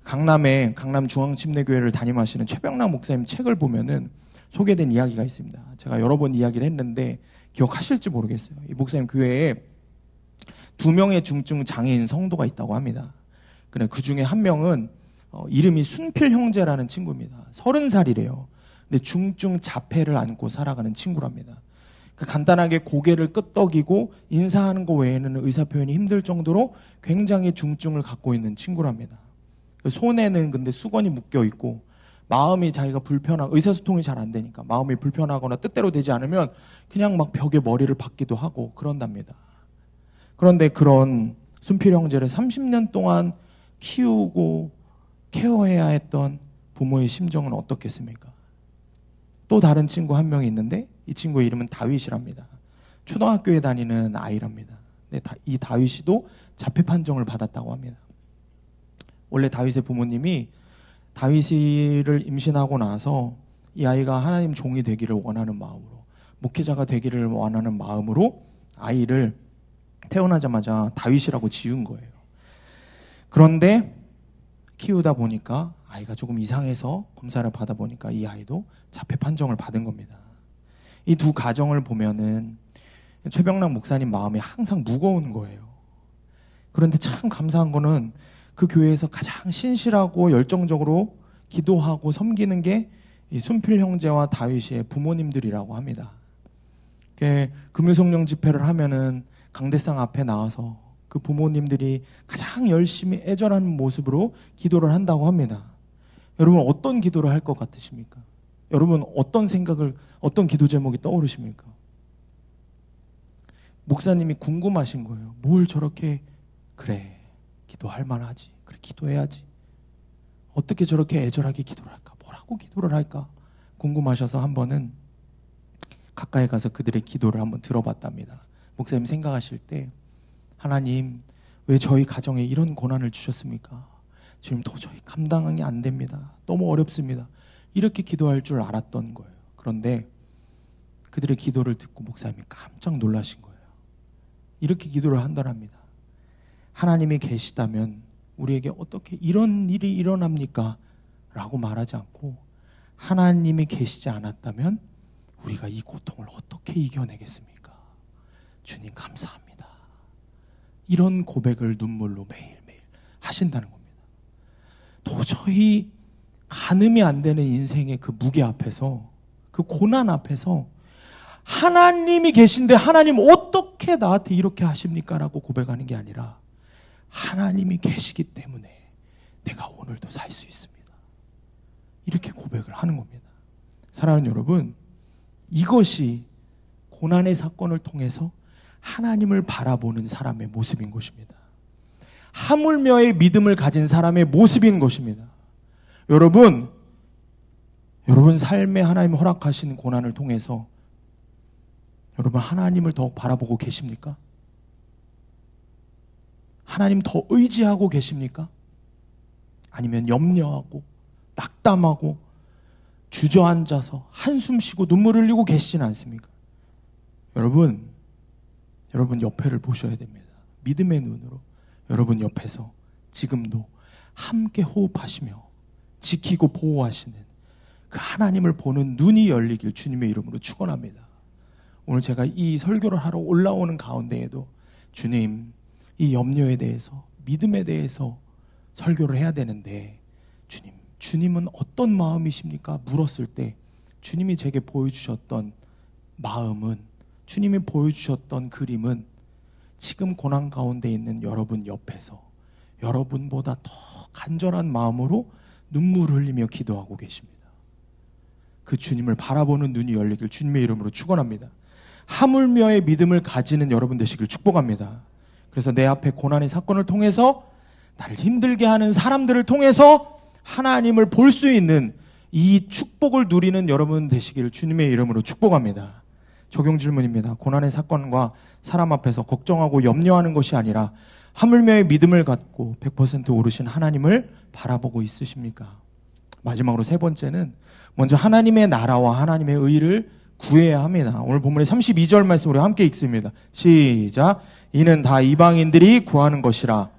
강남에 강남중앙침례교회를 담임하시는 최병락 목사님 책을 보면은 소개된 이야기가 있습니다. 제가 여러 번 이야기를 했는데 기억하실지 모르겠어요. 이 목사님 교회에 2명의 중증 장애인 성도가 있다고 합니다. 그 중에 한 명은 이름이 순필 형제라는 친구입니다. 30살이래요. 근데 중증 자폐를 안고 살아가는 친구랍니다. 간단하게 고개를 끄덕이고 인사하는 것 외에는 의사표현이 힘들 정도로 굉장히 중증을 갖고 있는 친구랍니다. 손에는 근데 수건이 묶여 있고 마음이 자기가 불편하고 의사소통이 잘 안 되니까 마음이 불편하거나 뜻대로 되지 않으면 그냥 막 벽에 머리를 박기도 하고 그런답니다. 그런데 그런 순필 형제를 30년 동안 키우고 케어해야 했던 부모의 심정은 어떻겠습니까? 또 다른 친구 한 명이 있는데 이 친구의 이름은 다윗이랍니다. 초등학교에 다니는 아이랍니다. 근데 이 다윗이도 자폐 판정을 받았다고 합니다. 원래 다윗의 부모님이 다윗을 임신하고 나서 이 아이가 하나님 종이 되기를 원하는 마음으로, 목회자가 되기를 원하는 마음으로 아이를 태어나자마자 다윗이라고 지은 거예요. 그런데 키우다 보니까 아이가 조금 이상해서 검사를 받아보니까 이 아이도 자폐 판정을 받은 겁니다. 이 두 가정을 보면은 최병락 목사님 마음이 항상 무거운 거예요. 그런데 참 감사한 거는 그 교회에서 가장 신실하고 열정적으로 기도하고 섬기는 게 이 순필 형제와 다윗의 부모님들이라고 합니다. 금요성령 집회를 하면은 강대상 앞에 나와서 그 부모님들이 가장 열심히 애절한 모습으로 기도를 한다고 합니다. 여러분 어떤 기도를 할 것 같으십니까? 여러분 어떤 생각을, 어떤 기도 제목이 떠오르십니까? 목사님이 궁금하신 거예요. 뭘 저렇게, 그래 기도할 만하지, 그래 기도해야지, 어떻게 저렇게 애절하게 기도를 할까, 뭐라고 기도를 할까 궁금하셔서 한 번은 가까이 가서 그들의 기도를 한번 들어봤답니다. 목사님 생각하실 때 하나님 왜 저희 가정에 이런 고난을 주셨습니까? 지금 도저히 감당이 안 됩니다. 너무 어렵습니다. 이렇게 기도할 줄 알았던 거예요. 그런데 그들의 기도를 듣고 목사님이 깜짝 놀라신 거예요. 이렇게 기도를 한다랍니다. 하나님이 계시다면 우리에게 어떻게 이런 일이 일어납니까? 라고 말하지 않고 하나님이 계시지 않았다면 우리가 이 고통을 어떻게 이겨내겠습니까? 주님 감사합니다. 이런 고백을 눈물로 매일매일 하신다는 겁니다. 도저히 가늠이 안 되는 인생의 그 무게 앞에서, 그 고난 앞에서 하나님이 계신데 하나님 어떻게 나한테 이렇게 하십니까? 라고 고백하는 게 아니라 하나님이 계시기 때문에 내가 오늘도 살 수 있습니다. 이렇게 고백을 하는 겁니다. 사랑하는 여러분, 이것이 고난의 사건을 통해서 하나님을 바라보는 사람의 모습인 것입니다. 하물며의 믿음을 가진 사람의 모습인 것입니다. 여러분 삶에 하나님 허락하신 고난을 통해서 여러분 하나님을 더욱 바라보고 계십니까? 하나님 더 의지하고 계십니까? 아니면 염려하고 낙담하고 주저앉아서 한숨 쉬고 눈물 흘리고 계시지는 않습니까? 여러분 옆에를 보셔야 됩니다. 믿음의 눈으로 여러분 옆에서 지금도 함께 호흡하시며 지키고 보호하시는 그 하나님을 보는 눈이 열리길 주님의 이름으로 축원합니다. 오늘 제가 이 설교를 하러 올라오는 가운데에도 주님, 이 염려에 대해서, 믿음에 대해서 설교를 해야 되는데 주님은 어떤 마음이십니까? 물었을 때 주님이 제게 보여주셨던 마음은, 주님이 보여주셨던 그림은 지금 고난 가운데 있는 여러분 옆에서 여러분보다 더 간절한 마음으로 눈물 흘리며 기도하고 계십니다. 그 주님을 바라보는 눈이 열리길 주님의 이름으로 축원합니다. 하물며의 믿음을 가지는 여러분 되시길 축복합니다. 그래서 내 앞에 고난의 사건을 통해서 나를 힘들게 하는 사람들을 통해서 하나님을 볼 수 있는 이 축복을 누리는 여러분 되시기를 주님의 이름으로 축복합니다. 적용 질문입니다. 고난의 사건과 사람 앞에서 걱정하고 염려하는 것이 아니라 하물며의 믿음을 갖고 100% 오르신 하나님을 바라보고 있으십니까? 마지막으로 세 번째는 먼저 하나님의 나라와 하나님의 의를 구해야 합니다. 오늘 본문의 32절 말씀 우리 함께 읽습니다. 시작. 이는 다 이방인들이 구하는 것이라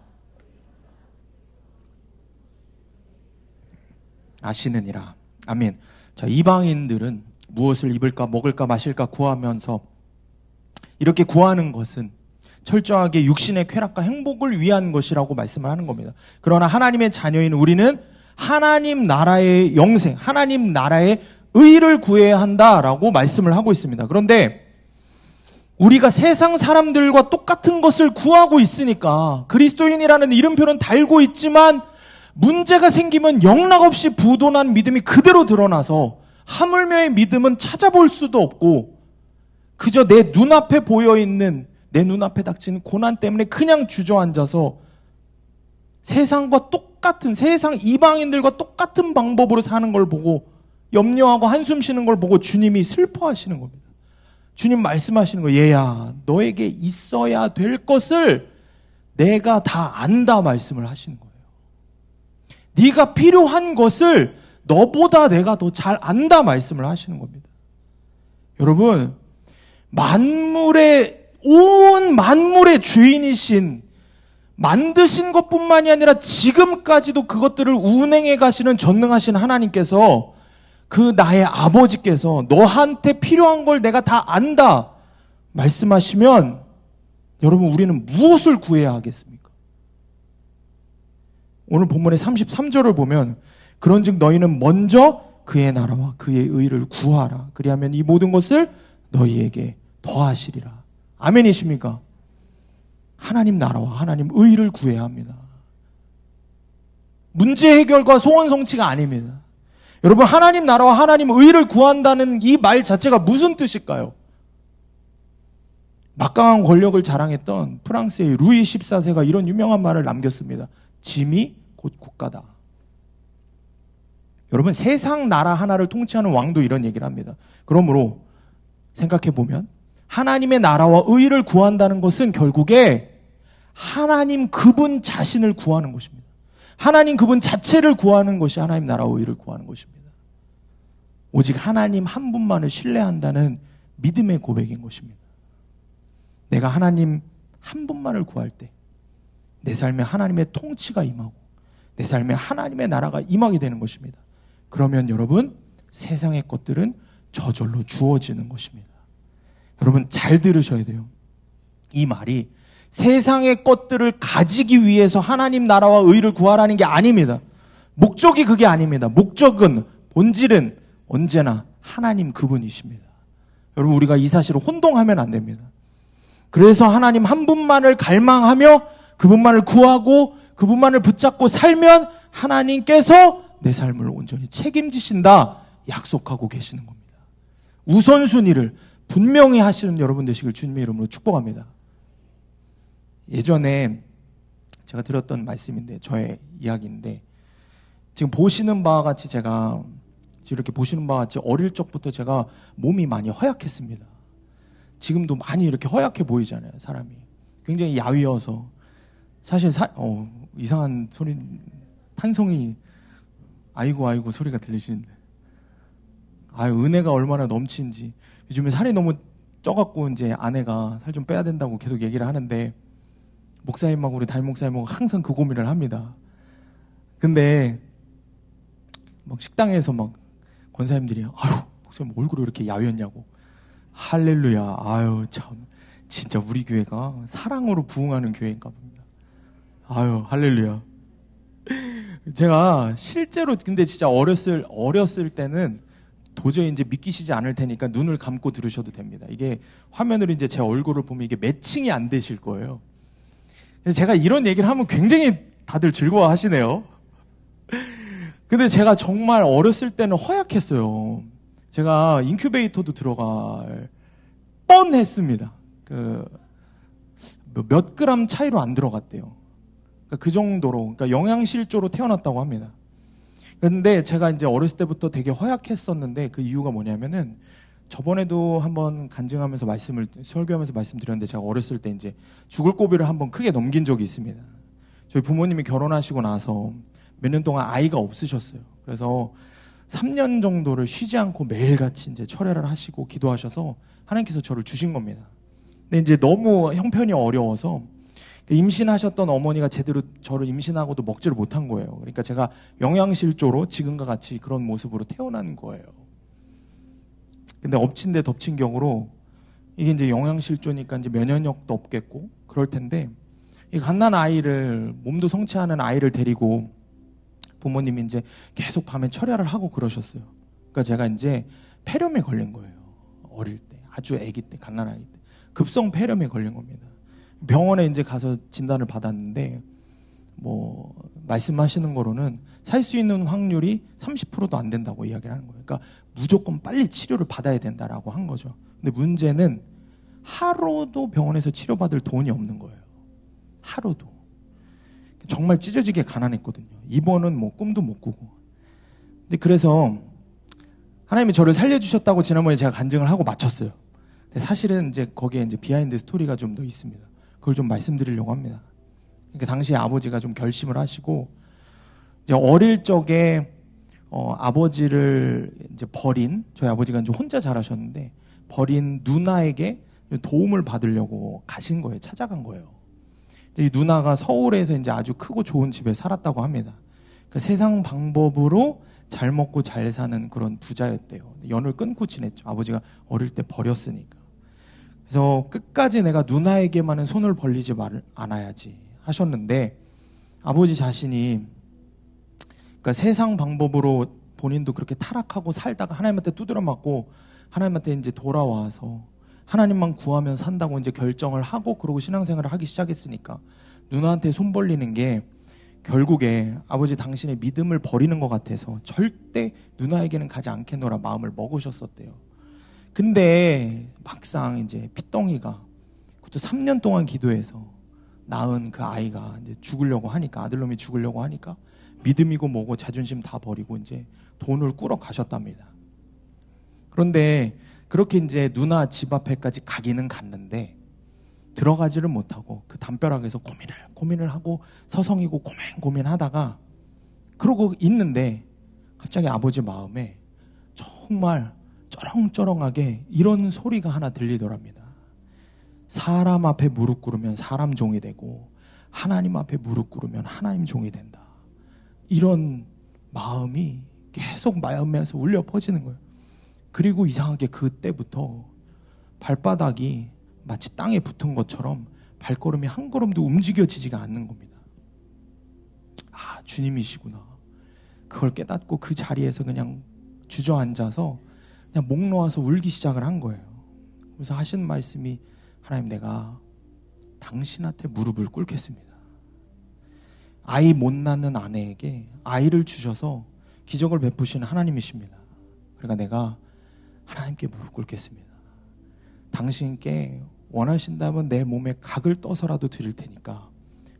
아시느니라. 아멘. 자, 이방인들은 무엇을 입을까 먹을까 마실까 구하면서 이렇게 구하는 것은 철저하게 육신의 쾌락과 행복을 위한 것이라고 말씀을 하는 겁니다. 그러나 하나님의 자녀인 우리는 하나님 나라의 영생, 하나님 나라의 의를 구해야 한다라고 말씀을 하고 있습니다. 그런데 우리가 세상 사람들과 똑같은 것을 구하고 있으니까 그리스도인이라는 이름표는 달고 있지만 문제가 생기면 영락없이 부도난 믿음이 그대로 드러나서 하물며의 믿음은 찾아볼 수도 없고 그저 내 눈앞에 보여있는 내 눈앞에 닥치는 고난 때문에 그냥 주저앉아서 세상과 똑같은, 세상 이방인들과 똑같은 방법으로 사는 걸 보고 염려하고 한숨 쉬는 걸 보고 주님이 슬퍼하시는 겁니다. 주님 말씀하시는 거예요. 얘야, 너에게 있어야 될 것을 내가 다 안다 말씀을 하시는 거예요. 네가 필요한 것을 너보다 내가 더 잘 안다 말씀을 하시는 겁니다. 여러분, 온 만물의 주인이신, 만드신 것뿐만이 아니라 지금까지도 그것들을 운행해 가시는 전능하신 하나님께서, 그 나의 아버지께서 너한테 필요한 걸 내가 다 안다 말씀하시면 여러분, 우리는 무엇을 구해야 하겠습니까? 오늘 본문의 33절을 보면 그런즉 너희는 먼저 그의 나라와 그의 의를 구하라. 그리하면 이 모든 것을 너희에게 더하시리라. 아멘이십니까? 하나님 나라와 하나님 의를 구해야 합니다. 문제 해결과 소원 성취가 아닙니다. 여러분, 하나님 나라와 하나님 의를 구한다는 이 말 자체가 무슨 뜻일까요? 막강한 권력을 자랑했던 프랑스의 루이 14세가 이런 유명한 말을 남겼습니다. 짐이 곧 국가다. 여러분, 세상 나라 하나를 통치하는 왕도 이런 얘기를 합니다. 그러므로 생각해보면 하나님의 나라와 의를 구한다는 것은 결국에 하나님 그분 자신을 구하는 것입니다. 하나님 그분 자체를 구하는 것이 하나님 나라와 의를 구하는 것입니다. 오직 하나님 한 분만을 신뢰한다는 믿음의 고백인 것입니다. 내가 하나님 한 분만을 구할 때 내 삶에 하나님의 통치가 임하고 내 삶에 하나님의 나라가 임하게 되는 것입니다. 그러면 여러분, 세상의 것들은 저절로 주어지는 것입니다. 여러분, 잘 들으셔야 돼요. 이 말이 세상의 것들을 가지기 위해서 하나님 나라와 의를 구하라는 게 아닙니다. 목적이 그게 아닙니다. 목적은, 본질은 언제나 하나님 그분이십니다. 여러분, 우리가 이 사실을 혼동하면 안 됩니다. 그래서 하나님 한 분만을 갈망하며 그분만을 구하고 그분만을 붙잡고 살면 하나님께서 내 삶을 온전히 책임지신다 약속하고 계시는 겁니다. 우선순위를 분명히 하시는 여러분 되시길 주님의 이름으로 축복합니다. 예전에 제가 들었던 말씀인데, 저의 이야기인데, 지금 보시는 바와 같이 제가 이렇게 보시는 바와 같이 어릴 적부터 제가 몸이 많이 허약했습니다. 지금도 많이 이렇게 허약해 보이잖아요, 사람이. 굉장히 야위어서. 사실 이상한 소리, 탄성이 아이고 소리가 들리시는데, 은혜가 얼마나 넘치는지. 요즘에 살이 너무 쪄갖고 이제 아내가 살 좀 빼야 된다고 계속 얘기를 하는데, 목사님하고 우리 담임 목사님하고 항상 그 고민을 합니다. 근데 막 식당에서 막 권사님들이 목사님 얼굴이 이렇게 야위었냐고. 할렐루야. 참 진짜 우리 교회가 사랑으로 부흥하는 교회인가 봅니다. 할렐루야. 제가 실제로 근데 진짜 어렸을 때는 도저히 이제 믿기시지 않을 테니까 눈을 감고 들으셔도 됩니다. 이게 화면으로 이제 제 얼굴을 보면 이게 매칭이 안 되실 거예요. 그래서 제가 이런 얘기를 하면 굉장히 다들 즐거워하시네요. 근데 제가 정말 어렸을 때는 허약했어요. 제가 인큐베이터도 들어갈 뻔했습니다. 몇 그램 차이로 안 들어갔대요. 그 정도로, 그러니까 영양실조로 태어났다고 합니다. 근데 제가 이제 어렸을 때부터 되게 허약했었는데, 그 이유가 뭐냐면은, 저번에도 한번 간증하면서 설교하면서 말씀드렸는데, 제가 어렸을 때 이제 죽을 고비를 한번 크게 넘긴 적이 있습니다. 저희 부모님이 결혼하시고 나서 몇 년 동안 아이가 없으셨어요. 그래서 3년 정도를 쉬지 않고 매일같이 이제 철회를 하시고 기도하셔서 하나님께서 저를 주신 겁니다. 근데 이제 너무 형편이 어려워서 임신하셨던 어머니가 제대로 저를 임신하고도 먹지를 못한 거예요. 그러니까 제가 영양실조로 지금과 같이 그런 모습으로 태어난 거예요. 근데 엎친 데 덮친 격으로 이게 이제 영양실조니까 이제 면역력도 없겠고 그럴 텐데, 이 갓난 아이를, 몸도 성취하는 아이를 데리고 부모님이 이제 계속 밤에 철야를 하고 그러셨어요. 그러니까 제가 이제 폐렴에 걸린 거예요. 어릴 때, 아주 아기 때, 갓난 아기 때 급성 폐렴에 걸린 겁니다. 병원에 이제 가서 진단을 받았는데, 말씀하시는 거로는 살 수 있는 확률이 30%도 안 된다고 이야기를 하는 거예요. 그러니까 무조건 빨리 치료를 받아야 된다라고 한 거죠. 근데 문제는 하루도 병원에서 치료받을 돈이 없는 거예요. 하루도. 정말 찢어지게 가난했거든요. 입원은 뭐 꿈도 못 꾸고. 근데 그래서 하나님이 저를 살려주셨다고 지난번에 제가 간증을 하고 마쳤어요. 근데 사실은 이제 거기에 이제 비하인드 스토리가 좀 더 있습니다. 그걸 좀 말씀드리려고 합니다. 그러니까 당시에 아버지가 좀 결심을 하시고 이제 어릴 적에 아버지를 이제 버린, 저희 아버지가 이제 혼자 자라셨는데 버린 누나에게 도움을 받으려고 가신 거예요. 찾아간 거예요. 이 누나가 서울에서 이제 아주 크고 좋은 집에 살았다고 합니다. 그러니까 세상 방법으로 잘 먹고 잘 사는 그런 부자였대요. 연을 끊고 지냈죠. 아버지가 어릴 때 버렸으니까. 그래서 끝까지 내가 누나에게만은 손을 벌리지 않아야지 하셨는데 아버지 자신이 그러니까 세상 방법으로 본인도 그렇게 타락하고 살다가 하나님한테 두드려 맞고 하나님한테 이제 돌아와서 하나님만 구하면 산다고 이제 결정을 하고 그러고 신앙생활을 하기 시작했으니까 누나한테 손 벌리는 게 결국에 아버지 당신의 믿음을 버리는 것 같아서 절대 누나에게는 가지 않겠노라 마음을 먹으셨었대요. 근데 막상 이제 핏덩이가 그것도 3년 동안 기도해서 낳은 그 아이가 이제 죽으려고 하니까 아들놈이 죽으려고 하니까 믿음이고 뭐고 자존심 다 버리고 이제 돈을 꾸러 가셨답니다. 그런데 그렇게 이제 누나 집 앞에까지 가기는 갔는데 들어가지를 못하고 그 담벼락에서 고민을 하고 서성이고 고민하다가 그러고 있는데 갑자기 아버지 마음에 정말 쩌렁쩌렁하게 이런 소리가 하나 들리더랍니다. 사람 앞에 무릎 꿇으면 사람 종이 되고 하나님 앞에 무릎 꿇으면 하나님 종이 된다. 이런 마음이 계속 마음에서 울려 퍼지는 거예요. 그리고 이상하게 그때부터 발바닥이 마치 땅에 붙은 것처럼 발걸음이 한 걸음도 움직여지지가 않는 겁니다. 아, 주님이시구나. 그걸 깨닫고 그 자리에서 그냥 주저앉아서 그냥 목 놓아서 울기 시작을 한 거예요. 그래서 하신 말씀이 하나님 내가 당신한테 무릎을 꿇겠습니다. 아이 못 낳는 아내에게 아이를 주셔서 기적을 베푸시는 하나님이십니다. 그러니까 내가 하나님께 무릎 꿇겠습니다. 당신께 원하신다면 내 몸에 각을 떠서라도 드릴 테니까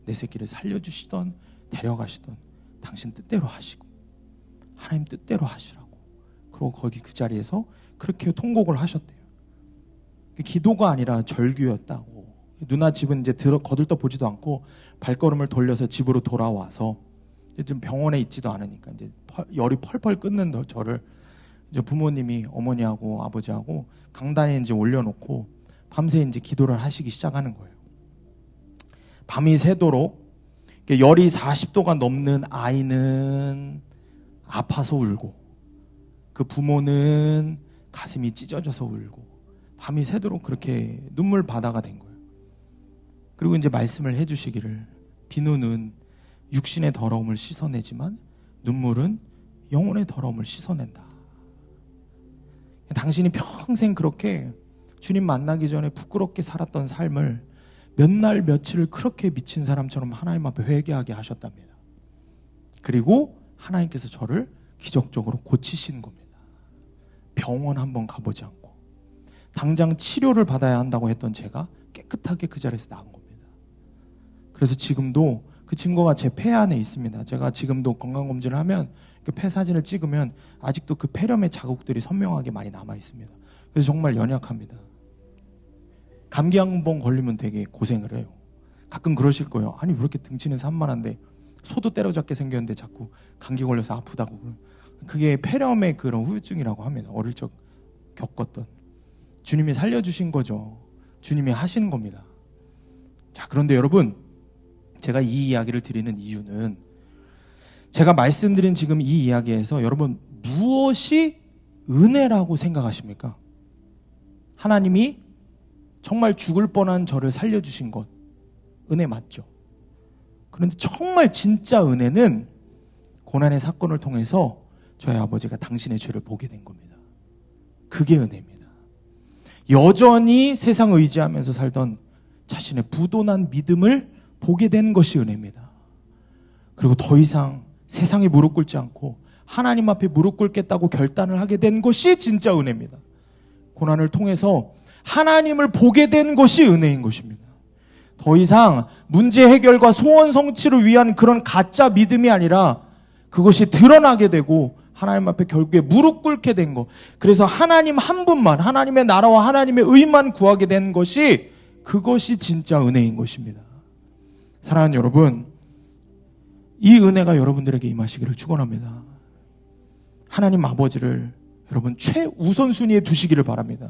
내 새끼를 살려주시던 데려가시던 당신 뜻대로 하시고 하나님 뜻대로 하시라고. 그리고 거기 그 자리에서 그렇게 통곡을 하셨대요. 기도가 아니라 절규였다고. 누나 집은 이제 거들떠 보지도 않고 발걸음을 돌려서 집으로 돌아와서 좀 병원에 있지도 않으니까 이제 열이 펄펄 끓는 저를 이제 부모님이 어머니하고 아버지하고 강단에 이제 올려놓고 밤새 이제 기도를 하시기 시작하는 거예요. 밤이 새도록 열이 40도가 넘는 아이는 아파서 울고 그 부모는 가슴이 찢어져서 울고 밤이 새도록 그렇게 눈물 바다가 된 거예요. 그리고 이제 말씀을 해주시기를 비누는 육신의 더러움을 씻어내지만 눈물은 영혼의 더러움을 씻어낸다. 당신이 평생 그렇게 주님 만나기 전에 부끄럽게 살았던 삶을 몇 날 며칠을 그렇게 미친 사람처럼 하나님 앞에 회개하게 하셨답니다. 그리고 하나님께서 저를 기적적으로 고치신 겁니다. 병원 한번 가보지 않고 당장 치료를 받아야 한다고 했던 제가 깨끗하게 그 자리에서 나은 겁니다. 그래서 지금도 그 증거가 제 폐 안에 있습니다. 제가 지금도 건강검진을 하면 그 폐 사진을 찍으면 아직도 그 폐렴의 자국들이 선명하게 많이 남아 있습니다. 그래서 정말 연약합니다. 감기 한 번 걸리면 되게 고생을 해요. 가끔 그러실 거예요. 아니 왜 이렇게 등치는 산만한데 소도 때려잡게 생겼는데 자꾸 감기 걸려서 아프다고. 그게 폐렴의 그런 후유증이라고 합니다. 어릴 적 겪었던. 주님이 살려주신 거죠. 주님이 하시는 겁니다. 자, 그런데 여러분, 제가 이 이야기를 드리는 이유는 제가 말씀드린 지금 이 이야기에서 여러분 무엇이 은혜라고 생각하십니까? 하나님이 정말 죽을 뻔한 저를 살려주신 것, 은혜 맞죠? 그런데 정말 진짜 은혜는 고난의 사건을 통해서 저희 아버지가 당신의 죄를 보게 된 겁니다. 그게 은혜입니다. 여전히 세상 의지하면서 살던 자신의 부도난 믿음을 보게 된 것이 은혜입니다. 그리고 더 이상 세상에 무릎 꿇지 않고 하나님 앞에 무릎 꿇겠다고 결단을 하게 된 것이 진짜 은혜입니다. 고난을 통해서 하나님을 보게 된 것이 은혜인 것입니다. 더 이상 문제 해결과 소원 성취를 위한 그런 가짜 믿음이 아니라 그것이 드러나게 되고 하나님 앞에 결국에 무릎 꿇게 된 것. 그래서 하나님 한 분만, 하나님의 나라와 하나님의 의만 구하게 된 것이 그것이 진짜 은혜인 것입니다. 사랑하는 여러분, 이 은혜가 여러분들에게 임하시기를 축원합니다. 하나님 아버지를 여러분 최우선순위에 두시기를 바랍니다.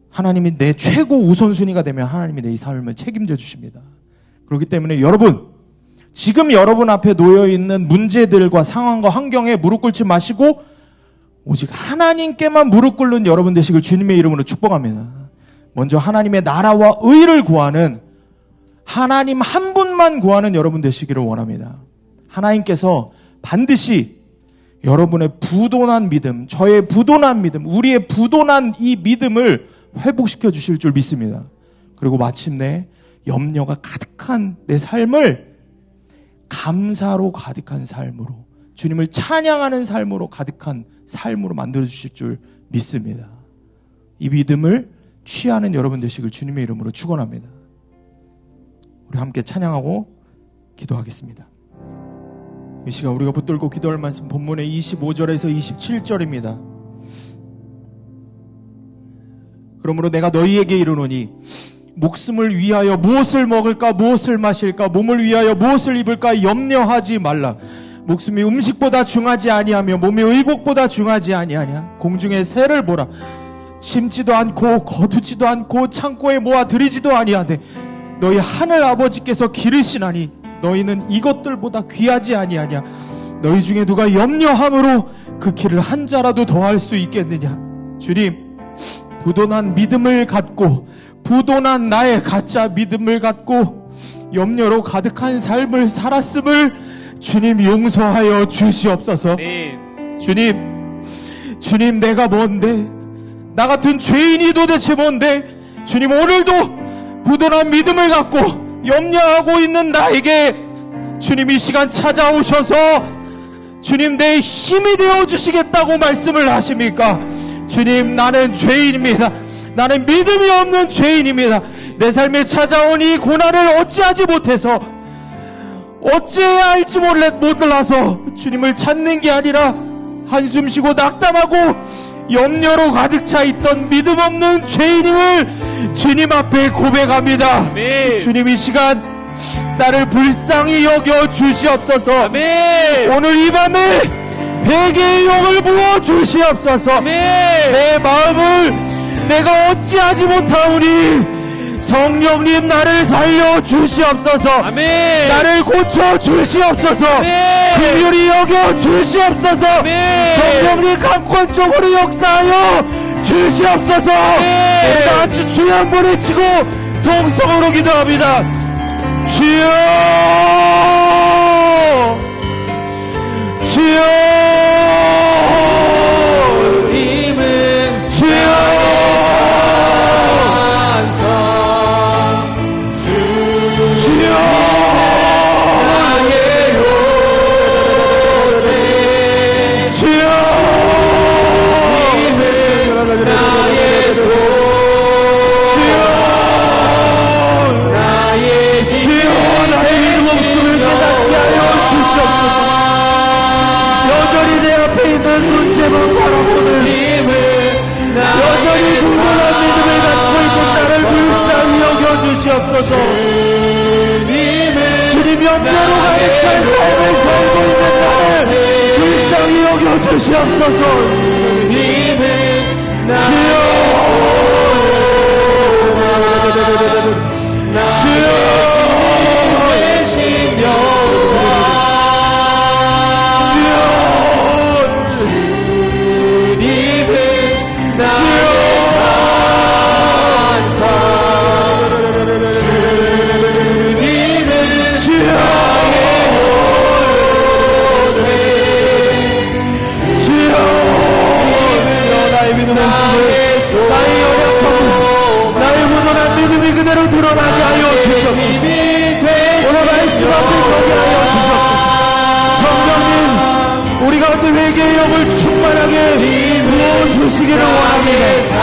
하나님이 내 최고 우선순위가 되면 하나님이 내 삶을 책임져 주십니다. 그렇기 때문에 여러분, 지금 여러분 앞에 놓여있는 문제들과 상황과 환경에 무릎 꿇지 마시고 오직 하나님께만 무릎 꿇는 여러분 되시길 주님의 이름으로 축복합니다. 먼저 하나님의 나라와 의를 구하는, 하나님 한 분만 구하는 여러분 되시기를 원합니다. 하나님께서 반드시 여러분의 부도난 믿음, 저의 부도난 믿음, 우리의 부도난 이 믿음을 회복시켜 주실 줄 믿습니다. 그리고 마침내 염려가 가득한 내 삶을 감사로 가득한 삶으로, 주님을 찬양하는 삶으로 가득한 삶으로 만들어 주실 줄 믿습니다. 이 믿음을 취하는 여러분 되시길 주님의 이름으로 축원합니다. 우리 함께 찬양하고 기도하겠습니다. 이 시간 우리가 붙들고 기도할 말씀 본문의 25절에서 27절입니다. 그러므로 내가 너희에게 이르노니 목숨을 위하여 무엇을 먹을까 무엇을 마실까 몸을 위하여 무엇을 입을까 염려하지 말라. 목숨이 음식보다 중하지 아니하며 몸이 의복보다 중하지 아니하냐. 공중의 새를 보라. 심지도 않고 거두지도 않고 창고에 모아 들이지도 아니하되 너희 하늘 아버지께서 기르시나니 너희는 이것들보다 귀하지 아니하냐. 너희 중에 누가 염려함으로 그 길을 한 자라도 더할 수 있겠느냐. 주님, 부도난 믿음을 갖고, 부도난 나의 가짜 믿음을 갖고 염려로 가득한 삶을 살았음을 주님 용서하여 주시옵소서. 주님 내가 뭔데, 나 같은 죄인이 도대체 뭔데, 주님 오늘도 부도난 믿음을 갖고 염려하고 있는 나에게 주님 이 시간 찾아오셔서 주님 내 힘이 되어주시겠다고 말씀을 하십니까? 주님, 나는 죄인입니다. 나는 믿음이 없는 죄인입니다. 내 삶에 찾아온 이 고난을 어찌하지 못해서, 어찌해야 할지 몰라서 주님을 찾는 게 아니라 한숨 쉬고 낙담하고 염려로 가득 차 있던 믿음 없는 죄인임을 주님 앞에 고백합니다. 아멘. 주님, 이 시간 나를 불쌍히 여겨 주시옵소서. 아멘. 오늘 이 밤에 회개의 영을 부어 주시옵소서. 아멘. 내 마음을 내가 어찌하지 못하오니 성령님 나를 살려 주시옵소서. 아멘. 나를 고쳐 주시옵소서. 긍휼히 여겨 주시옵소서. 아멘. 성령님 감권적으로 역사하여 주시옵소서. 우리 같이 주여 한번 외치고 동성으로 기도합니다. 주여, 주여, 님은 주여, 주여 나의 요새, 주여 님은 나의 소, 주여 나의 주여 나의 목숨을 깨닫게 하여 주시옵소서. 여전히 내 앞에 있는 문제만 바라보는, 여전히 불안한 믿음을 갖고 있는 나를 불쌍히 여겨주시옵소서. 주님 염려로 가득 찬 삶을 살고 있는 나를 불쌍히 여겨주시옵소서. 주여, 주여 그대로 드러나게 하여 주시옵소서. 오늘 말씀 앞에 서게 하여 주시옵소서. 성령님, 우리 가운데 회개의 영을 충만하게 부어주시기를 원합니다.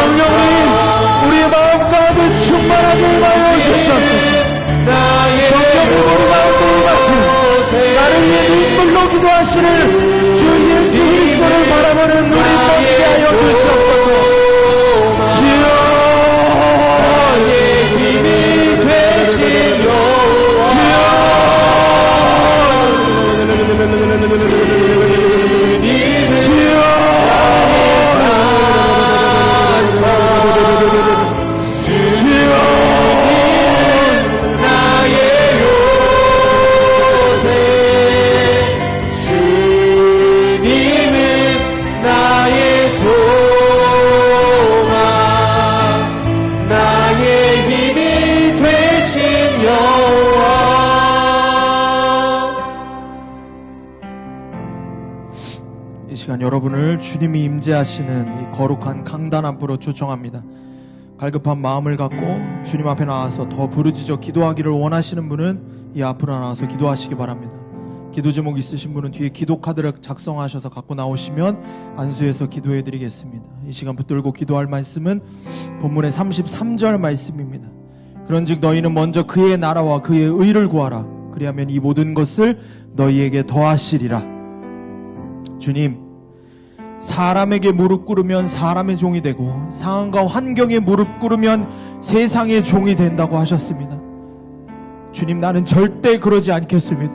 성령님 우리의 마음 가운데 충만하게 임하여 주시옵소서. 성령님 우리 가운데 임하시는 나를 위해 눈물로 기도하시는 주 예수 그리스도를 바라보는 눈이 떴게 하여 주시옵소서. 주여 나의 힘이 되신 여호와 주여 이 시간 여러분을 주님이 임재하시는 이 거룩한 강단 앞으로 초청합니다. 갈급한 마음을 갖고 주님 앞에 나와서 더 부르짖어 기도하기를 원하시는 분은 이 앞으로 나와서 기도하시기 바랍니다. 기도 제목 있으신 분은 뒤에 기도 카드를 작성하셔서 갖고 나오시면 안수해서 기도해 드리겠습니다. 이 시간 붙들고 기도할 말씀은 본문의 33절 말씀입니다. 그런즉 너희는 먼저 그의 나라와 그의 의를 구하라. 그리하면 이 모든 것을 너희에게 더하시리라. 주님, 사람에게 무릎 꿇으면 사람의 종이 되고 상황과 환경에 무릎 꿇으면 세상의 종이 된다고 하셨습니다. 주님, 나는 절대 그러지 않겠습니다.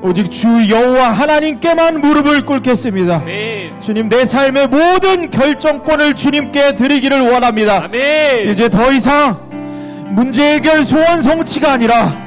오직 주 여호와 하나님께만 무릎을 꿇겠습니다. 아멘. 주님, 내 삶의 모든 결정권을 주님께 드리기를 원합니다. 아멘. 이제 더 이상 문제 해결 소원 성취가 아니라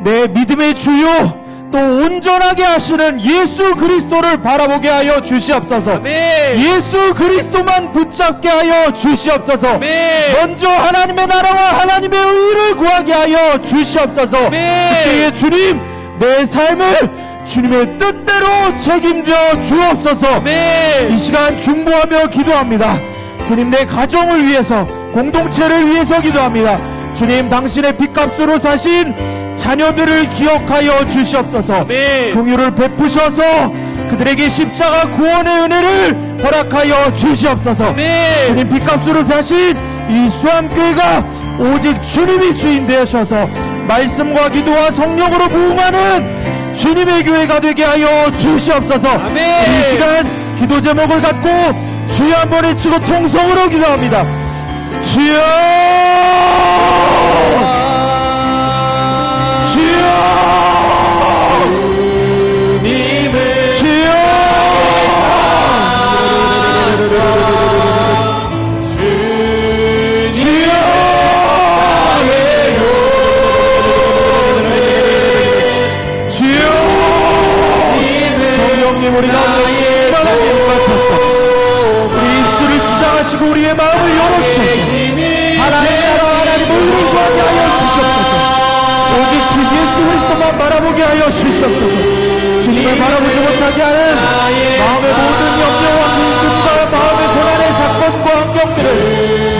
내 믿음의 주요 또 온전하게 하시는 예수 그리스도를 바라보게 하여 주시옵소서. 아멘. 예수 그리스도만 붙잡게 하여 주시옵소서. 아멘. 먼저 하나님의 나라와 하나님의 의를 구하게 하여 주시옵소서. 아멘. 그때에 주님, 내 삶을 주님의 뜻대로 책임져 주옵소서. 아멘. 이 시간 중보하며 기도합니다. 주님, 내 가정을 위해서, 공동체를 위해서 기도합니다. 주님, 당신의 빚값으로 사신 자녀들을 기억하여 주시옵소서. 아멘. 긍휼을 베푸셔서 그들에게 십자가 구원의 은혜를 허락하여 주시옵소서. 아멘. 주님, 빚값으로 사신 이 수암교회가 오직 주님이 주인 되셔서 말씀과 기도와 성령으로 부흥하는 주님의 교회가 되게 하여 주시옵소서. 아멘. 이 시간 기도 제목을 갖고 주여 한번 외치고 통성으로 기도합니다. 주여, 주여, 주님을 주여, 주여, 주여, 성령님 우리 가운데 충만하게 임하셔서 우리 입술을 주장하시고 우리의 마음을 열어주셔서 하나님 나라 하나님 의를 구하게 하여 주시옵소서. 오직 주 예수 그리스도만 바라보게 하여 주시옵소서. 주님을 바라보지 못하게 하는 마음의 모든 염려와 근심과 마음의 고난의 사건과 환경들을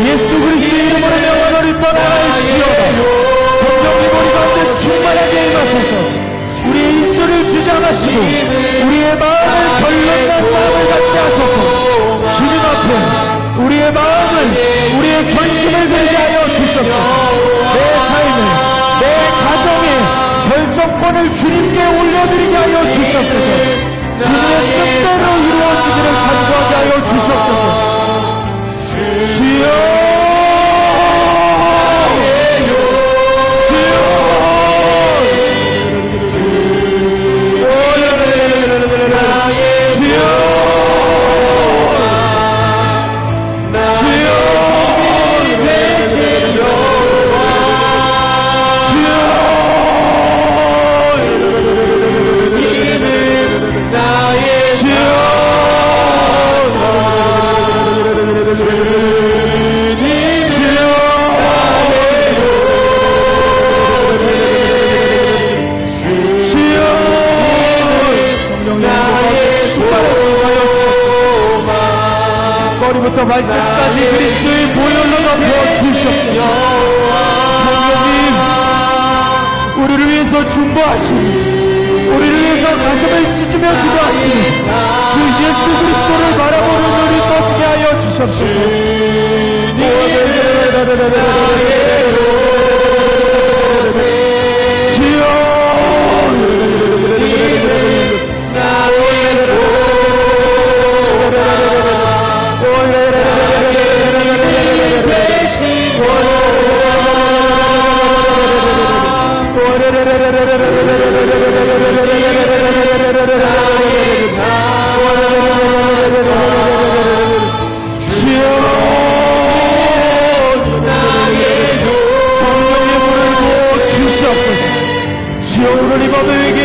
예수 그리스도의 이름으로 명하노니 떠나갈지어다. 성령님 우리 가운데 충만하게 임하셔서 우리의 입술을 주장하시고 우리의 마음을 결론난 마음을 갖게 하소서. 주님 앞에 우리의 마음을, 우리의 전심을 들게 하여 주셔서 내 삶을, 내 가정의 결정권을 주님께 올려드리게 하여 주시옵소서. 주님의 뜻대로 이루어지기를 간구하게 하여 주시옵소서. 주여, 머리부터 발끝까지 그리스도의 보혈로 덮여 주시옵소서. 성령님, 우리를 위해서 중보하시니, 우리를 위해서 가슴을 찢으며 기도하시니 주 예수 그리스도를 바라보는 눈이 떠지게 하여 주시옵소서. 오늘 이 밤에